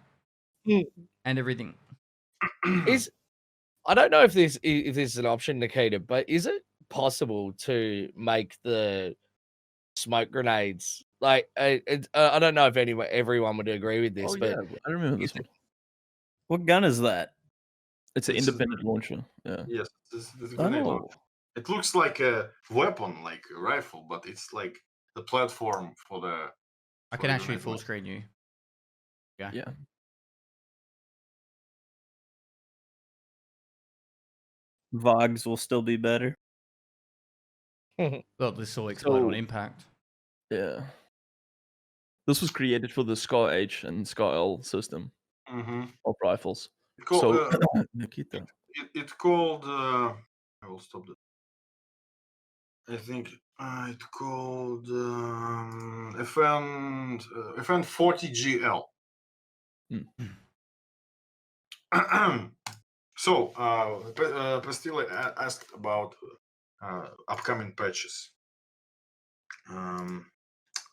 Mm. And everything. I don't know if this is an option, Nikita, but is it possible to make the smoke grenades like I don't know if everyone would agree with this, Oh but yeah, I remember this is one. What gun is that? It's an This is- independent launcher. Yeah. Yes, this is a grenade launcher. Oh, It looks like a weapon, like a rifle, but it's like the platform for the. I for can the actually grenade full launcher. screen you. yeah. Vogs will still be better. Well, this will explode on So- impact. Yeah. This was created for the Scar H and Scar L system Mhm. of rifles. It called, So Nikita. it called. I will stop that. I think it called FN 40GL. So, Pestily asked about upcoming patches.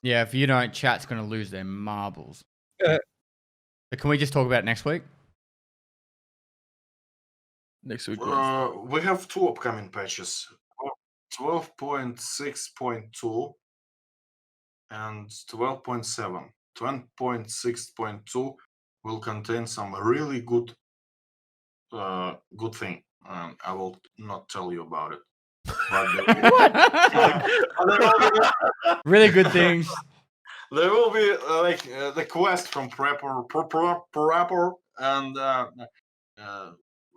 Yeah, if you don't, chat's gonna lose their marbles. Yeah. But can we just talk about it next week? Next week. We have two upcoming patches: 12.6.2 and 12.7. 12.6.2 will contain some really good thing. I will not tell you about it. But Really good things. there will be the quest from Prepper, and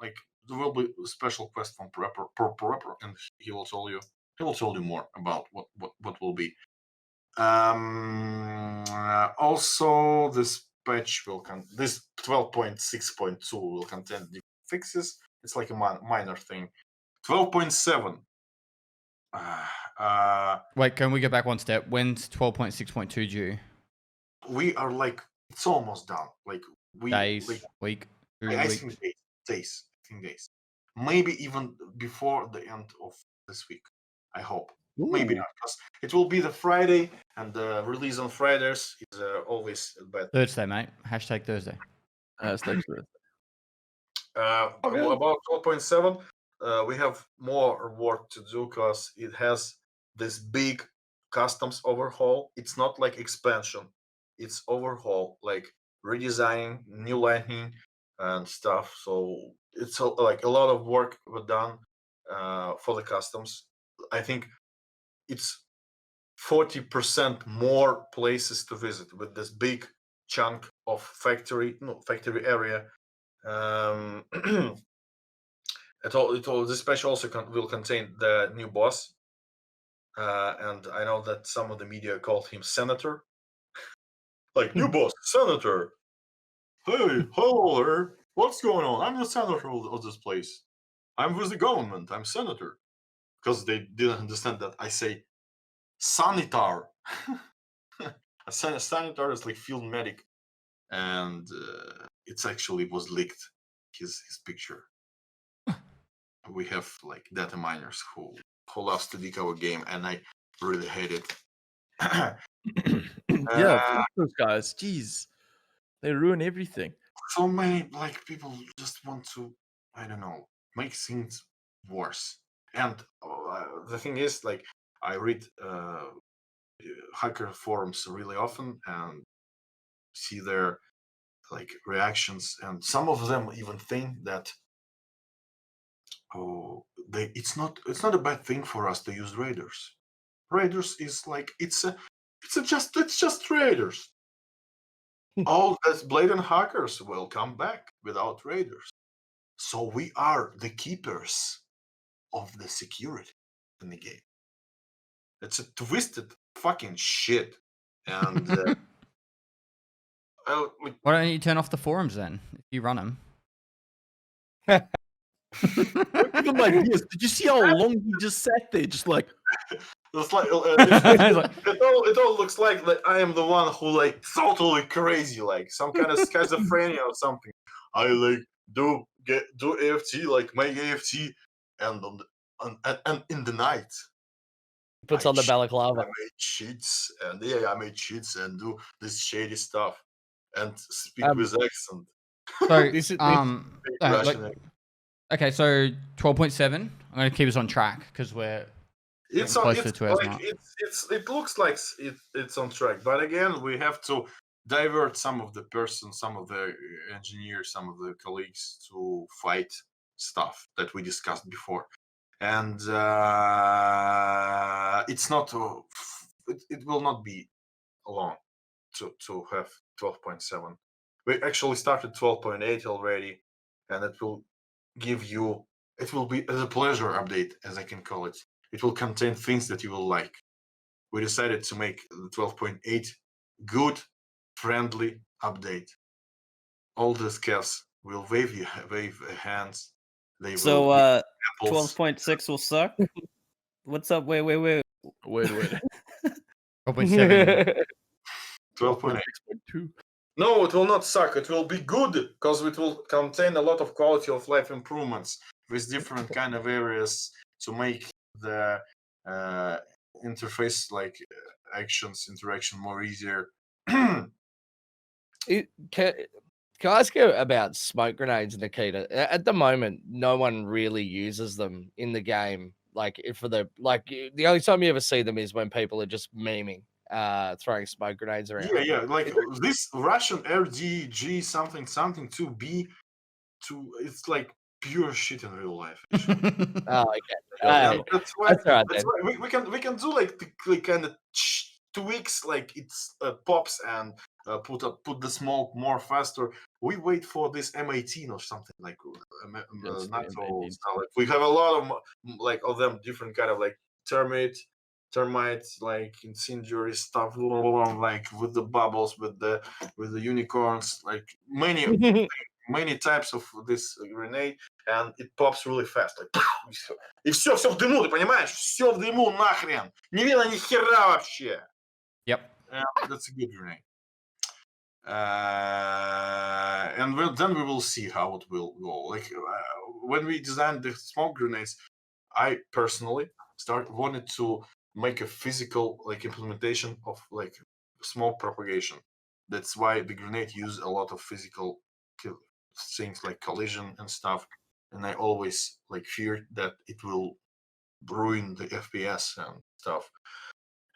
like there will be a special quest from Prepper, and he will tell you more about what will be. Also, this patch this 12.6.2 will contain the fixes. It's like a minor thing. 12.7. Wait, can we go back one step? When's 12.6.2 due? We are like it's almost done. Like we Days, like, week, 2 I weeks. think days. I think days. Maybe even before the end of this week. I hope. Maybe not, because it will be the Friday, and the release on Fridays is always bad. Thursday, mate. Hashtag Thursday. Thanks for it. About 12.7, we have more work to do because it has this big customs overhaul. It's not like expansion; it's overhaul, like redesigning, new lighting, and stuff. So it's like a lot of work was done for the customs. I think it's 40% more places to visit with this big chunk of factory area. This patch also will contain the new boss, and I know that some of the media called him Senator. Like, new boss, Senator. Hey, hello there. What's going on? I'm the senator of this place. I'm with the government. I'm senator. Because they didn't understand that I say sanitar. A sanitar is like field medic, and it's actually was leaked. His picture. We have like data miners who loves to leak our game, and I really hate it. Yeah, fuck those guys. Jeez, they ruin everything. So many like people just want to, I don't know, make things worse. And the thing is, like, I read hacker forums really often and see their like reactions, and some of them even think that it's not a bad thing for us to use raiders. Raiders is like it's just raiders. All those blatant hackers will come back without raiders. So we are the keepers of the security in the game. It's a twisted fucking shit. And Why don't you turn off the forums then? If you run them. Give him ideas. Did you see how long he just sat there, just like? it's like, Like- it all looks like I am the one who like totally crazy, like some kind of schizophrenia or something. I like do AFT, like make AFT, and and in the night Puts I on the cheat- balaclava. I made cheats and do this shady stuff and speak with accent. So, This is- Russian okay, so 12.7. I'm going to keep us on track because we're It's getting on. closer It's to our like mark. it looks like it's on track, but again, we have to divert some of the some of the engineers, some of the colleagues to fight stuff that we discussed before, and it's not. It will not be long to have 12.7. We actually started 12.8 already, and it will give you. It will be a pleasure update, as I can call it. It will contain things that you will like. We decided to make the 12.8 good, friendly update. All the scavs will wave hands. They will So give apples. 12.6 will suck. What's up? Wait. Wait. 12.7. 12.8. 6.2. No, it will not suck. It will be good because it will contain a lot of quality of life improvements with different kind of areas to make the interface like interaction more easier. Can I ask you about smoke grenades, Nikita? At the moment, no one really uses them in the game. Like the only time you ever see them is when people are just memeing, throwing smoke grenades around. Yeah, like this Russian RDG something 2B it's like pure shit in real life. Oh, okay. And that's why, That's all right then. we can do like the kind of tweaks, like it's pops and put the smoke more faster. We wait for this M18 or something like Yes, the NATO M18. style. Like, we have a lot of like of them different kind of like termite like incendiary stuff, like with the bubbles, with the unicorns, like many types of this grenade, and it pops really fast, like и все в дыму, ты понимаешь, все в дыму нахрен, не видно ни хера вообще. Yep. That's a good grenade. And then we will see how it will go. Like when we designed the smoke grenades, I personally wanted to make a physical like implementation of like smoke propagation. That's why the grenade use a lot of physical things like collision and stuff. And I always like feared that it will ruin the FPS and stuff.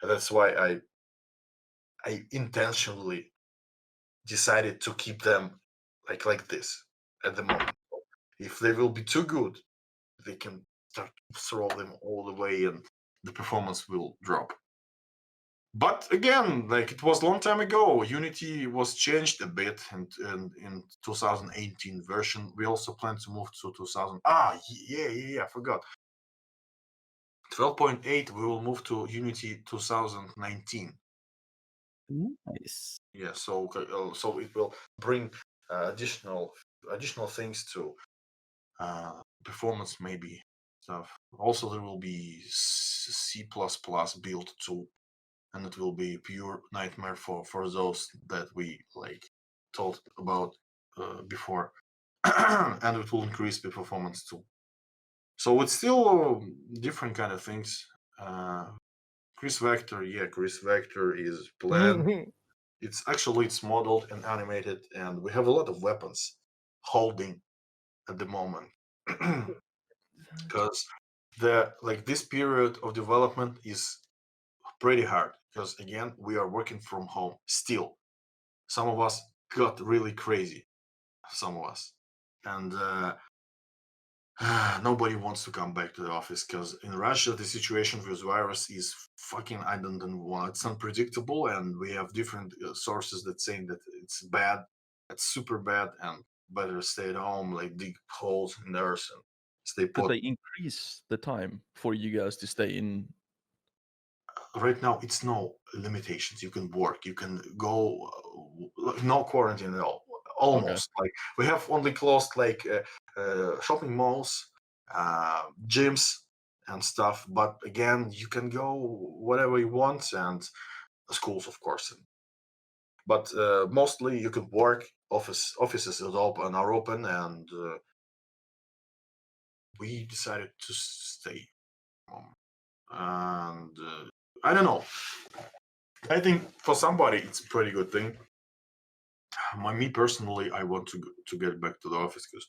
And that's why I intentionally decided to keep them like this at the moment. If they will be too good, they can start to throw them all the way and the performance will drop. But again, like it was a long time ago. Unity was changed a bit in 2018 version. We also plan to move to 2000. I forgot. 12.8. We will move to Unity 2019. Nice. Yeah, so it will bring additional things to performance, maybe stuff. Also, there will be C++ build too, and it will be pure nightmare for those that we like talked about before, and it will increase the performance too. So it's still different kind of things. Chris Vector is planned. It's modeled and animated, and we have a lot of weapons holding at the moment. Because this period of development is pretty hard, because again we are working from home still. Some of us got really crazy, some of us, and nobody wants to come back to the office, because in Russia the situation with virus is fucking, I don't know, it's unpredictable, and we have different sources that saying that it's bad, it's super bad, and better stay at home, like dig holes in the earth and stay Did put. they increase the time for you guys to stay in? Right now it's no limitations. You can work, you can go, no quarantine at all, almost. Like we have only closed like shopping malls, gyms and stuff, but again you can go whatever you want, and schools of course, but mostly you can work. Offices are open, and we decided to stay home. And I don't know, I think for somebody it's a pretty good thing. Me personally, I want to get back to the office, because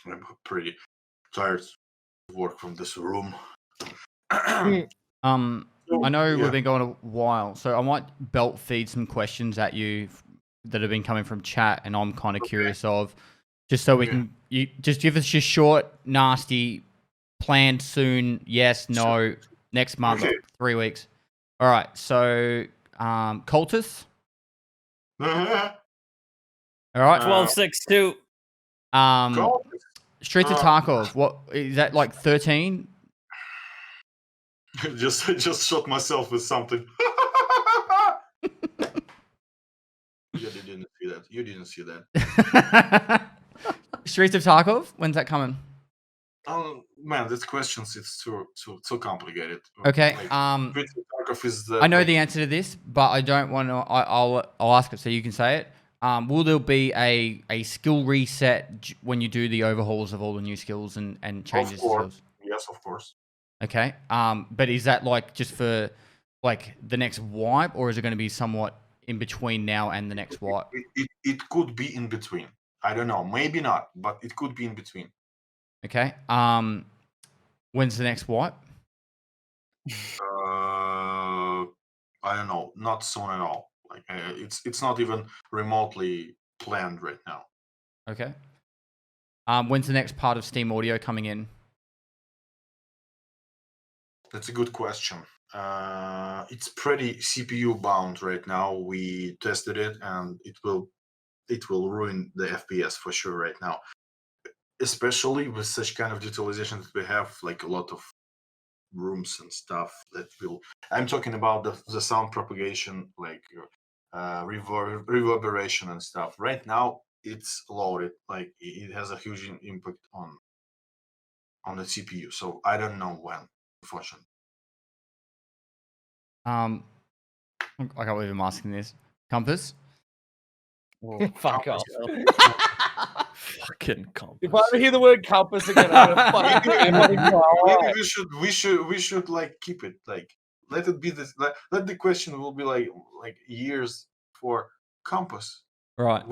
I'm pretty tired of work from this room. I know yeah. we've been going a while, so I might belt feed some questions at you that have been coming from chat, and I'm kind of curious of, just so we can, you just give us your short, nasty, planned soon, yes, no, next month, 3 weeks. All right, so Cultus. Uh-huh. All right. 12.6.2. Streets of Tarkov. What is that, like 13? just shot myself with something. You didn't see that. You didn't see that. Streets of Tarkov. When's that coming? Oh man, this questions, it's too complicated. Okay. Streets of Tarkov is the, I know the answer to this, but I don't want to. I'll ask it so you can say it. Will there be a skill reset when you do the overhauls of all the new skills and changes to skills? Yes, of course. Okay. But is that like just for like the next wipe, or is it going to be somewhat in between now and the next wipe? It could be in between. I don't know. Maybe not, but it could be in between. Okay. When's the next wipe? I don't know. Not soon at all. Like it's not even remotely planned right now. Okay. When's the next part of Steam Audio coming in? That's a good question. It's pretty CPU bound right now. We tested it, and it will ruin the FPS for sure right now, especially with such kind of utilization that we have, like a lot of rooms and stuff that will. I'm talking about the sound propagation, like reverberation and stuff. Right now it's loaded, like it has a huge impact on the CPU. So I don't know when, unfortunately. I can't believe I'm asking this. Compass. Fuck off. Fucking compass. If I ever hear the word compass again, I'm gonna fucking Maybe we should like keep it, like let it be this. Let the question will be like years for compass. Right.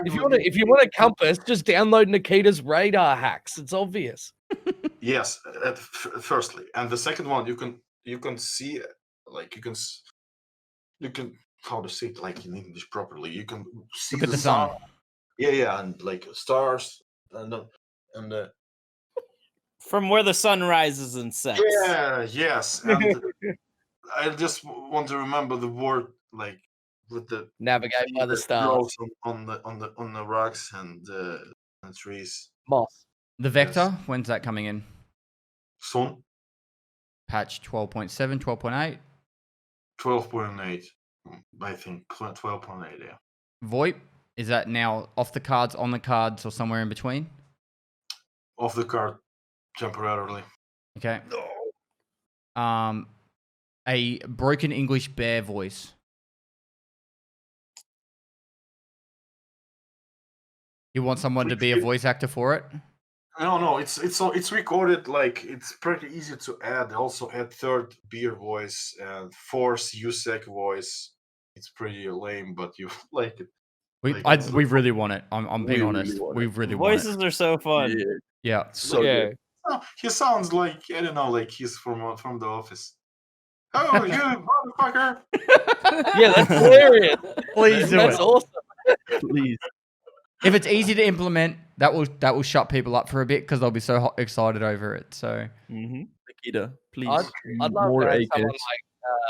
If you want a compass, just download Nikita's radar hacks. It's obvious. Yes, firstly, and the second one, you can see, like you can how to say it, like in English properly. You can see Look at the sun. Yeah, and like stars and From where the sun rises and sets. yeah, yes, and I just want to remember the word like with the Navigate by the that stars. grows on the rocks and trees. Moss. The Vector, when's that coming in? Soon, Patch 12.7, 12.8. 12.8, I think 12.8. Yeah, VoIP, is that now off the cards, on the cards, or somewhere in between? off the card temporarily. Okay. A broken English bear voice. You want someone to be a voice actor for it? No, it's recorded. Like it's pretty easy to add. Also add third beer voice and fourth USEC voice. It's pretty lame, but you like it. We really want it. I'm being We honest. really want We it. really want it. Voices are so fun. Yeah, Yeah. so yeah. good. Oh, he sounds like I don't know, like he's from the office. Oh, you motherfucker! Yeah, that's hilarious. Please do That's it. awesome. Please. If it's easy to implement, that will shut people up for a bit because they'll be so excited over it. So Mm-hmm. Nikita, please. I'd love more to have AKs. someone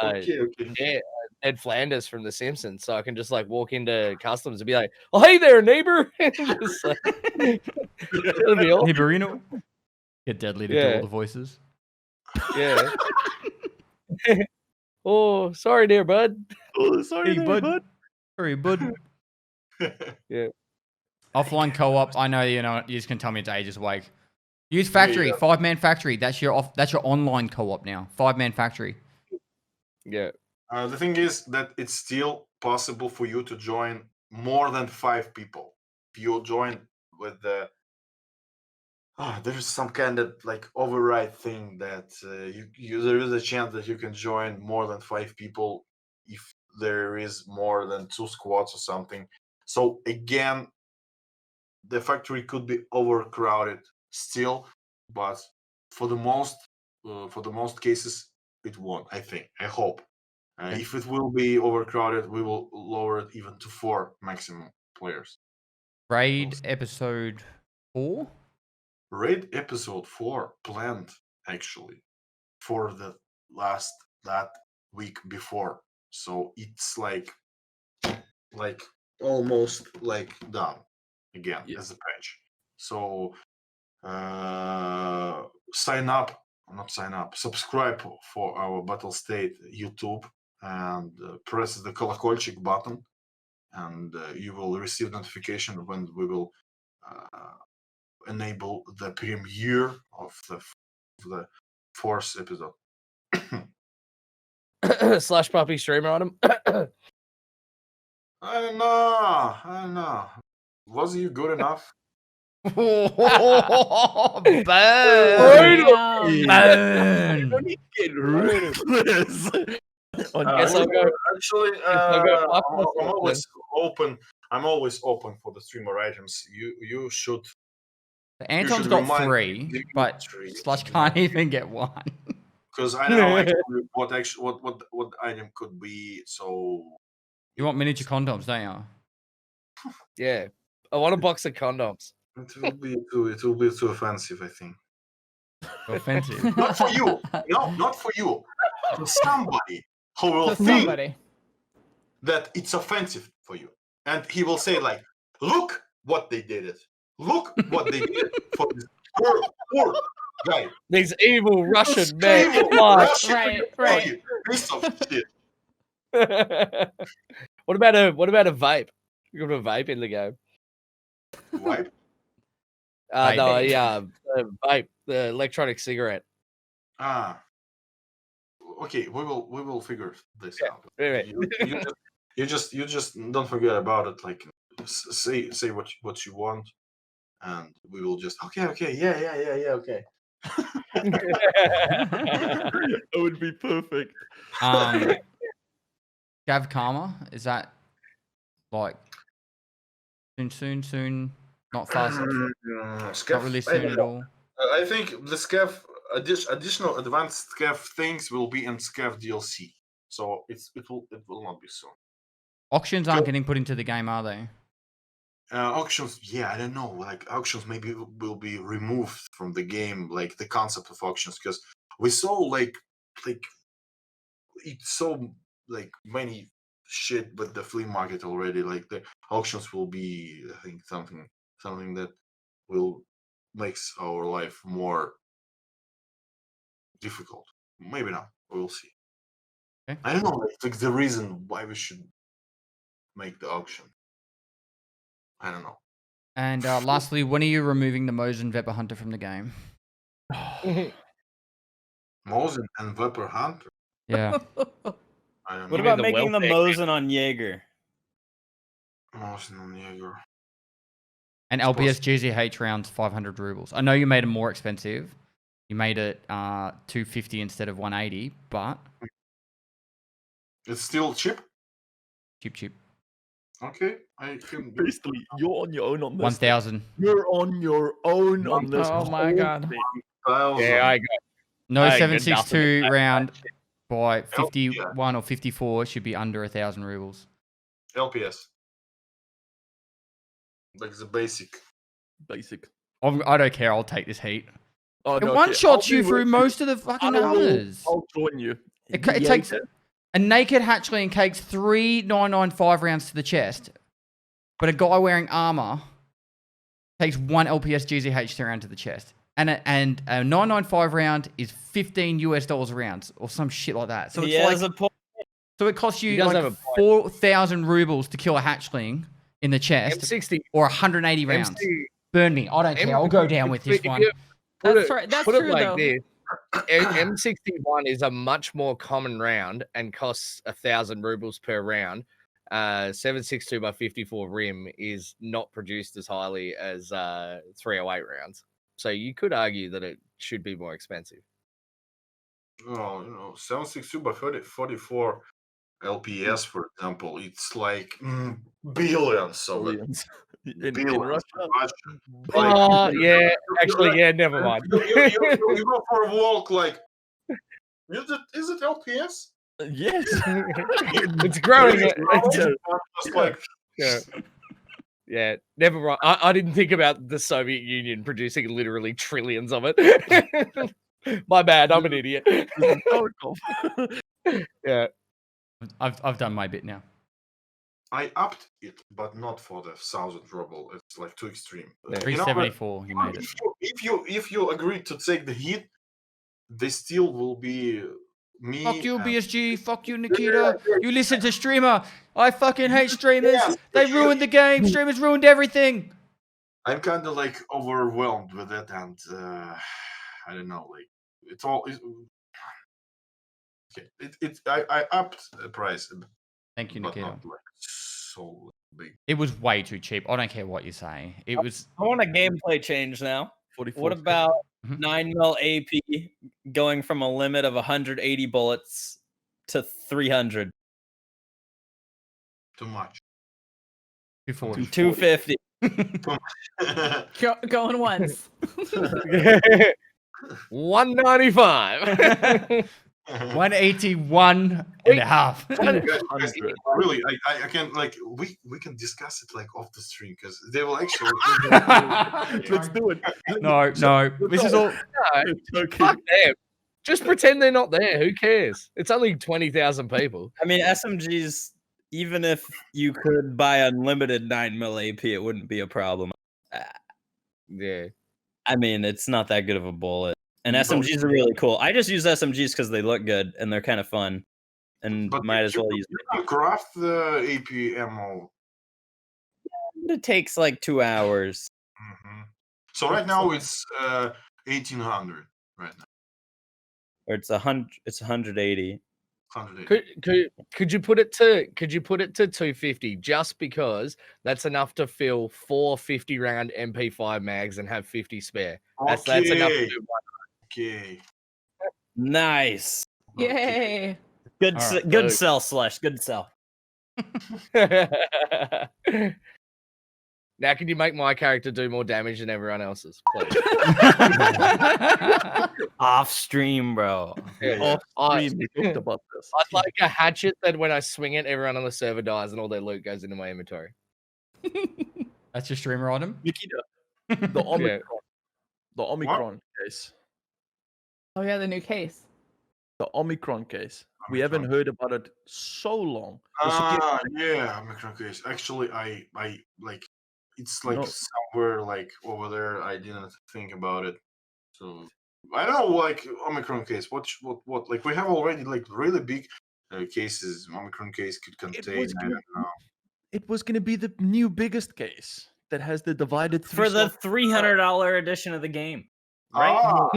like Okay. Ned Flanders from The Simpsons, so I can just like walk into customs and be like, "Oh, hey there, neighbor." Just, like, that'd be awesome. Hibarino, get Deadly to do Yeah. all the voices. Yeah. Oh, sorry there, bud. Oh, sorry, Hey, there, bud. Sorry, bud. Yeah. Offline co-op. I know you know. You just can tell me it's ages away. Use factory, Yeah. 5-man factory. That's your online co-op now. 5-man factory. Yeah. The thing is that it's still possible for you to join more than 5 people. If you join with the there's some kind of like override thing that there is a chance that you can join more than 5 people if there is more than 2 squads or something. So again, the factory could be overcrowded still, but for the most cases it won't. I think. I hope. If it will be overcrowded, we will lower it even to 4 maximum players. Raid episode 4. Raid episode 4 planned actually for the that week before, so it's like almost like done again as a patch. So subscribe for our Battle State YouTube and press the колокольчик button, and you will receive notification when we will enable the premiere of the 4th episode. Slushpuppy streamer on him. I don't know. Was you good enough? Burn. Damn. Burn. Get ruthless. Guess I'll go. Actually, I'll go fuck I'm myself always open. I'm always open for the streamer items. You should. Anton's should got remind 3, the but industry, Slush can't even get 1. because I don't know actually what item could be. So You want miniature condoms, don't you? Yeah. I want a box of condoms. it will be too offensive, I think. Offensive. Not for you. No, not for you. For somebody who will To think somebody. that it's offensive for you, and he will say like, "Look what they did it. Look what they did for this poor guy. These evil Russian This men. evil Fuck. Russian Right. fucking piece of shit." What about a vape? You got a vape in the game? Wipe. No, Vape. yeah, vape, the electronic cigarette. Okay, we will figure this out. Right. You just don't forget about it. Like say what you want, and we will just okay, yeah, okay. That would be perfect. Gav Karma, is that like soon? Not fast. Not really soon at all. I think the scav additional advanced scav things will be in scav DLC, so it will not be soon. Auctions aren't getting put into the game, are they? Auctions, yeah, I don't know. Like auctions maybe will be removed from the game, like the concept of auctions, because we saw like it's so like many shit with the flea market already. Like the auctions will be, I think, something that will makes our life more difficult. Maybe not. We'll see. Okay. I don't know. Like the reason why we should make the auction. I don't know. And lastly, when are you removing the Mosin Vepr Hunter from the game? Mosin and Vepr Hunter. Yeah. I don't What know. about the making the welfare Mosin on Jaeger? Mosin and Jaeger. And Suppose- LPS GZH rounds 500 rubles. I know you made it more expensive. You made it 250 instead of 180, but It's still cheap. cheap. Okay, I can. Basically, you're on your own on this. 1,000. You're on your own on this. Oh my whole God. thing. 1,000. Yeah, I got No I ain't got nothing 762 to round by yeah. 51 or 54 should be under 1,000 rubles. LPS. Like the basic. Basic. I don't care. I'll take this heat. Oh, It no, one okay, shots I'll you be through with most of the fucking others. I'll join you. It Yeah, takes yeah. a naked hatchling takes 3,995 rounds to the chest, but a guy wearing armor takes 1 LPS GZH round to the chest, and a 995 round is $15 a round or some shit like that. So He it's has like a point. so it costs He you does like have a point. 4,000 rubles to kill a hatchling in the chest, M60. or 180 rounds. MC, Burn me. I don't care. I'll go down with this if one. you put That's it- right. That's put true it like though. this. M61 is a much more common round and costs 1,000 rubles per round. 762 by 54 rim is not produced as highly as 308 rounds. So you could argue that it should be more expensive. Oh, 762 by 44 LPS, for example, it's like billions of it. Billions. In Billions. Russia. Oh, yeah. Actually, yeah, never mind. You go for a walk like, is it LPS? Yes. It's growing. Just like, Yeah. Yeah, never mind. I didn't think about the Soviet Union producing literally trillions of it. My bad. I'm an idiot. Tarkov. Yeah. I've done my bit now. I upped it, but not for the 1,000 ruble. It's like too extreme. Yeah. You know what? 374. You made it. If you agree to take the hit, they still will be me. Fuck you, and- BSG. Fuck you, Nikita. You listen to streamer. I fucking hate streamers. Yeah, They but you- ruined the game. Streamers ruined everything. I'm kind of like overwhelmed with it, and I don't know, like it's all. Okay, I upped the price, Thank you, but Nikita. not like so big. It was way too cheap. I don't care what you say. It was. I want a gameplay change now. 44. What about Mhm. 9mm AP going from a limit of 180 bullets to 300? Too much. 240. 250. Going once. 195. 181 and a half. Guys, really, I can like we can discuss it like off the stream because they will actually. Let's do it. No. This is all. It's okay. Fuck them. Just pretend they're not there. Who cares? It's only 20,000 people. I mean, SMGs, even if you could buy unlimited 9mm AP, it wouldn't be a problem. Yeah. I mean, it's not that good of a bullet. And No. SMGs are really cool. I just use SMGs because they look good and they're kind of fun. And But might as well use you can craft the AP ammo. it. It takes like 2 hours. Mhm. So right now it's 1,800 right now. Or it's 180. 180. Could you put it to 250 just because that's enough to fill 4 50 round MP5 mags and have 50 spare. That's enough to do Okay. Nice. Yay. Good All right, good so- sell, Slush. Good sell. one. Now, can you make my character do more damage than everyone else's, please? Off stream, bro. Yeah. Off stream, we talked about this. I'd like a hatchet that when I swing it, everyone on the server dies and all their loot goes into my inventory. That's your streamer item. Nikita, the Omicron. The Omicron case. Oh yeah, the new case. The Omicron case. We haven't Omicron. heard about it so long. The security- Yeah, Omicron case. Actually, I like it's like No. somewhere like over there. I didn't think about it. So I don't know, like Omicron case. What? Like we have already like really big cases. Omicron case could contain. was I gonna- don't know. It was going to be the new biggest case that has the divided For the three-slot- $300 edition of the game, right? Ah,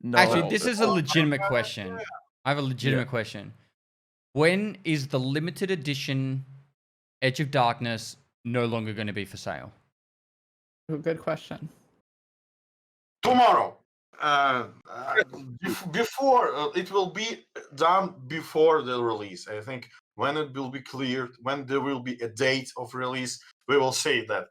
No, Actually, this is a Oh, legitimate yeah, question. yeah. I have a legitimate question. When is the limited edition Edge of Darkness no longer going to be for sale? Good question. Tomorrow. Before it will be done before the release. I think when it will be cleared, when there will be a date of release, we will say that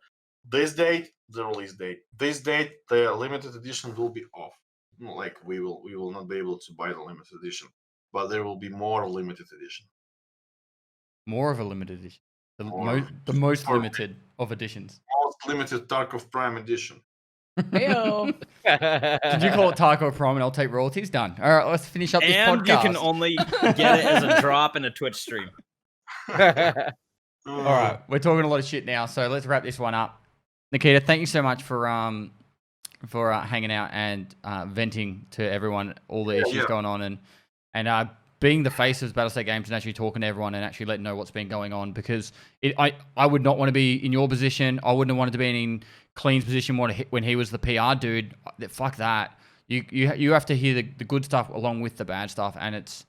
this date, the release date, this date, the limited edition will be off. Like we will not be able to buy the limited edition, but there will be more limited edition. More of a limited edition. More. The most More. limited of editions. Most limited Tarkov Prime edition. Heyo. Did you call it Tarkov Prime and I'll take royalties? Done. All right, let's finish up this And podcast. you can only get it as a drop in a Twitch stream. All right, we're talking a lot of shit now, so let's wrap this one up. Nikita, thank you so much for hanging out and venting to everyone all the issues going on and being the face of Battlestate Games and actually talking to everyone and actually letting know what's been going on, because I would not want to be in your position. I wouldn't have wanted to be in Clean's position when he was the PR dude. Fuck that. You have to hear the good stuff along with the bad stuff, and it's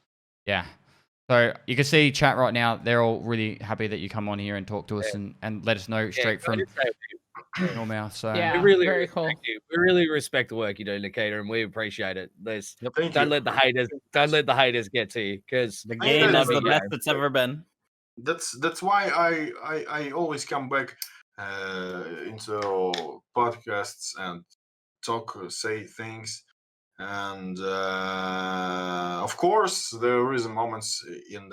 So you can see chat right now. They're all really happy that you come on here and talk to us and let us know straight from your mouth. So Yeah, We really very cool. respect you. We really respect the work you do, Nikita, and we appreciate it. Thank Don't you. let the haters get to you, because The I game love is the it, best it's ever been. That's why I always come back into podcasts and talk, say things, and of course there is moments in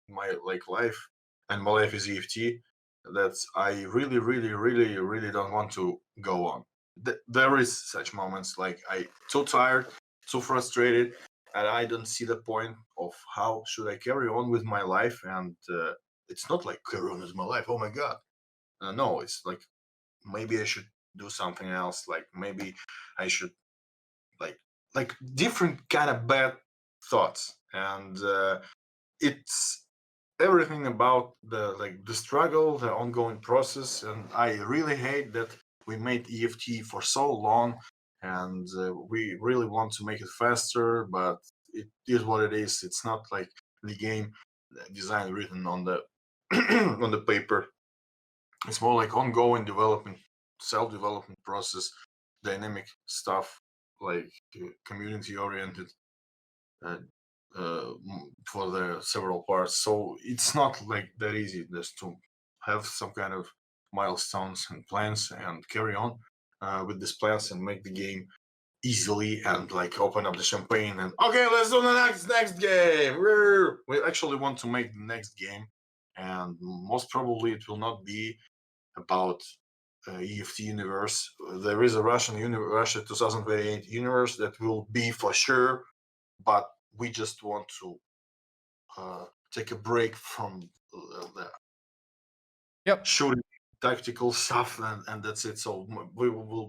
my life, and my life is EFT, that I really don't want to go on. There is such moments like I too tired, too frustrated, and I don't see the point of how should I carry on with my life. And it's not like carry on with my life. Oh my god, no! It's like maybe I should do something else. Like maybe I should like different kind of bad thoughts, and it's everything about the struggle, the ongoing process. And I really hate that we made EFT for so long, and we really want to make it faster, but it is what it is. It's not like the game design written on the on the paper. It's more like ongoing development, self-development process, dynamic stuff, like community oriented for the several parts. So it's not like that easy just to have some kind of milestones and plans and carry on with these plans and make the game easily and like open up the champagne and okay, let's do the next game. We actually want to make the next game, and most probably it will not be about EFT universe. There is a Russia 2028 universe that will be for sure, but we just want to take a break from the shooting tactical stuff, and that's it. So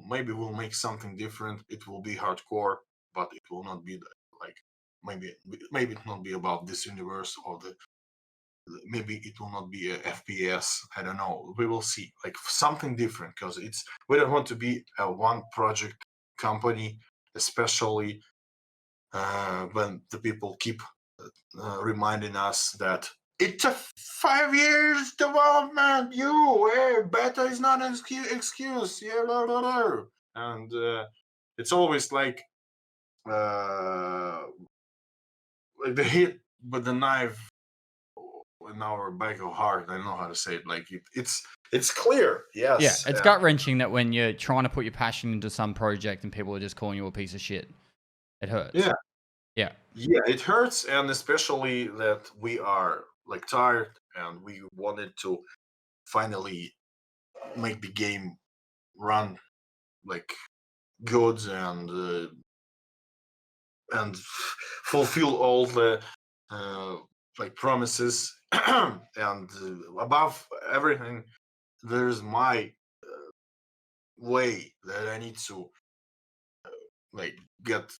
maybe we'll make something different. It will be hardcore, but it will not be like maybe it will not be about this universe, or maybe it will not be a FPS. I don't know. We will see, like something different, because we don't want to be a one project company, especially when the people keep reminding us that it's a 5 years development. Beta is not an excuse. Yeah, blah, blah, blah. And it's always like the hit with the knife in our back of heart. I don't know how to say it. Like it's clear. Yes. Yeah, it's gut wrenching that when you're trying to put your passion into some project and people are just calling you a piece of shit. It hurts. Yeah. Yeah. Yeah, it hurts, and especially that we are like tired and we wanted to finally make the game run like good and fulfill all the like promises, and above everything, there's my way that I need to like get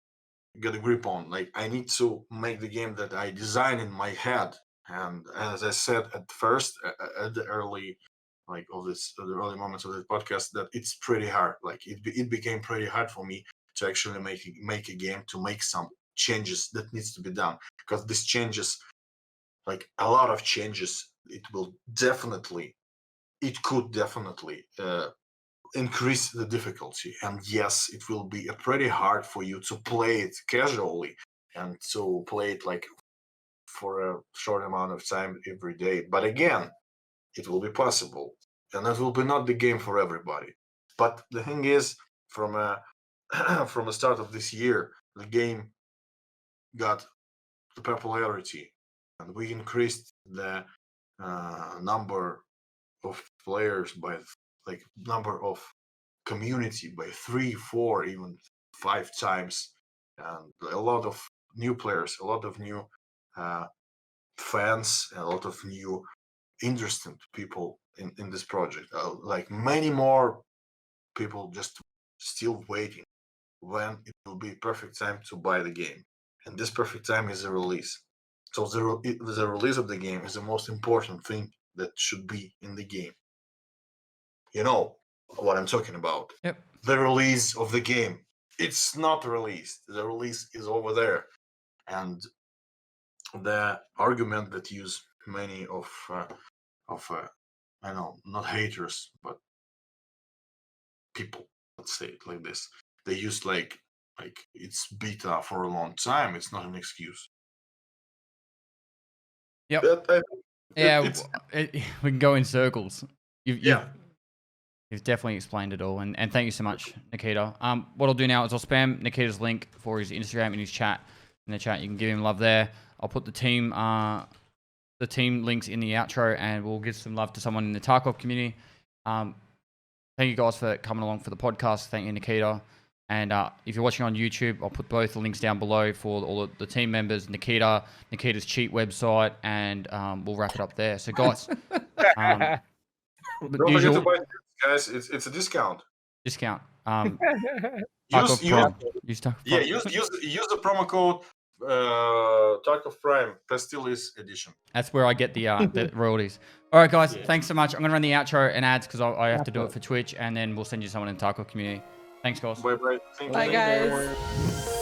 a grip on. Like I need to make the game that I design in my head. And as I said at first, at the early like of this the early moments of the podcast, that it's pretty hard. Like it became pretty hard for me to actually make a game, to make some changes that needs to be done, because these changes, like a lot of changes, it could definitely increase the difficulty. And yes, it will be pretty hard for you to play it casually and to play it like for a short amount of time every day. But again, it will be possible, and it will be not the game for everybody. But the thing is, from from the start of this year, the game got the popularity, and we increased the number of players by like number of community by 3, 4, even 5 times, and a lot of new players, a lot of new fans, a lot of new interested people in this project. Like many more people just still waiting when it will be perfect time to buy the game, and this perfect time is the release. So the release of the game is the most important thing that should be in the game. You know what I'm talking about. Yep. The release of the game. It's not released. The release is over there. And the argument that use many of I know, not haters, but people, let's say it like this. They use like it's beta for a long time. It's not an excuse. Yep. But Yeah, it's, we can go in circles. yeah. You've definitely explained it all, and thank you so much, Nikita. What I'll do now is I'll spam Nikita's link for his Instagram in his chat. In the chat, you can give him love there. I'll put the team links in the outro, and we'll give some love to someone in the Tarkov community. Thank you guys for coming along for the podcast. Thank you, Nikita. And if you're watching on YouTube, I'll put both the links down below for all of the team members, Nikita's cheat website, and we'll wrap it up there. So, guys, Don't forget to buy it, guys. It's a discount. discount. Use Use Tarkov yeah, Prime. use the promo code Tarkov Prime Pestily Edition. That's where I get the royalties. All right, guys. Thanks so much. I'm gonna run the outro and ads because I have to do it for Twitch, and then we'll send you someone in the Tarkov community. Thanks, guys. Bye bye. Bye, guys.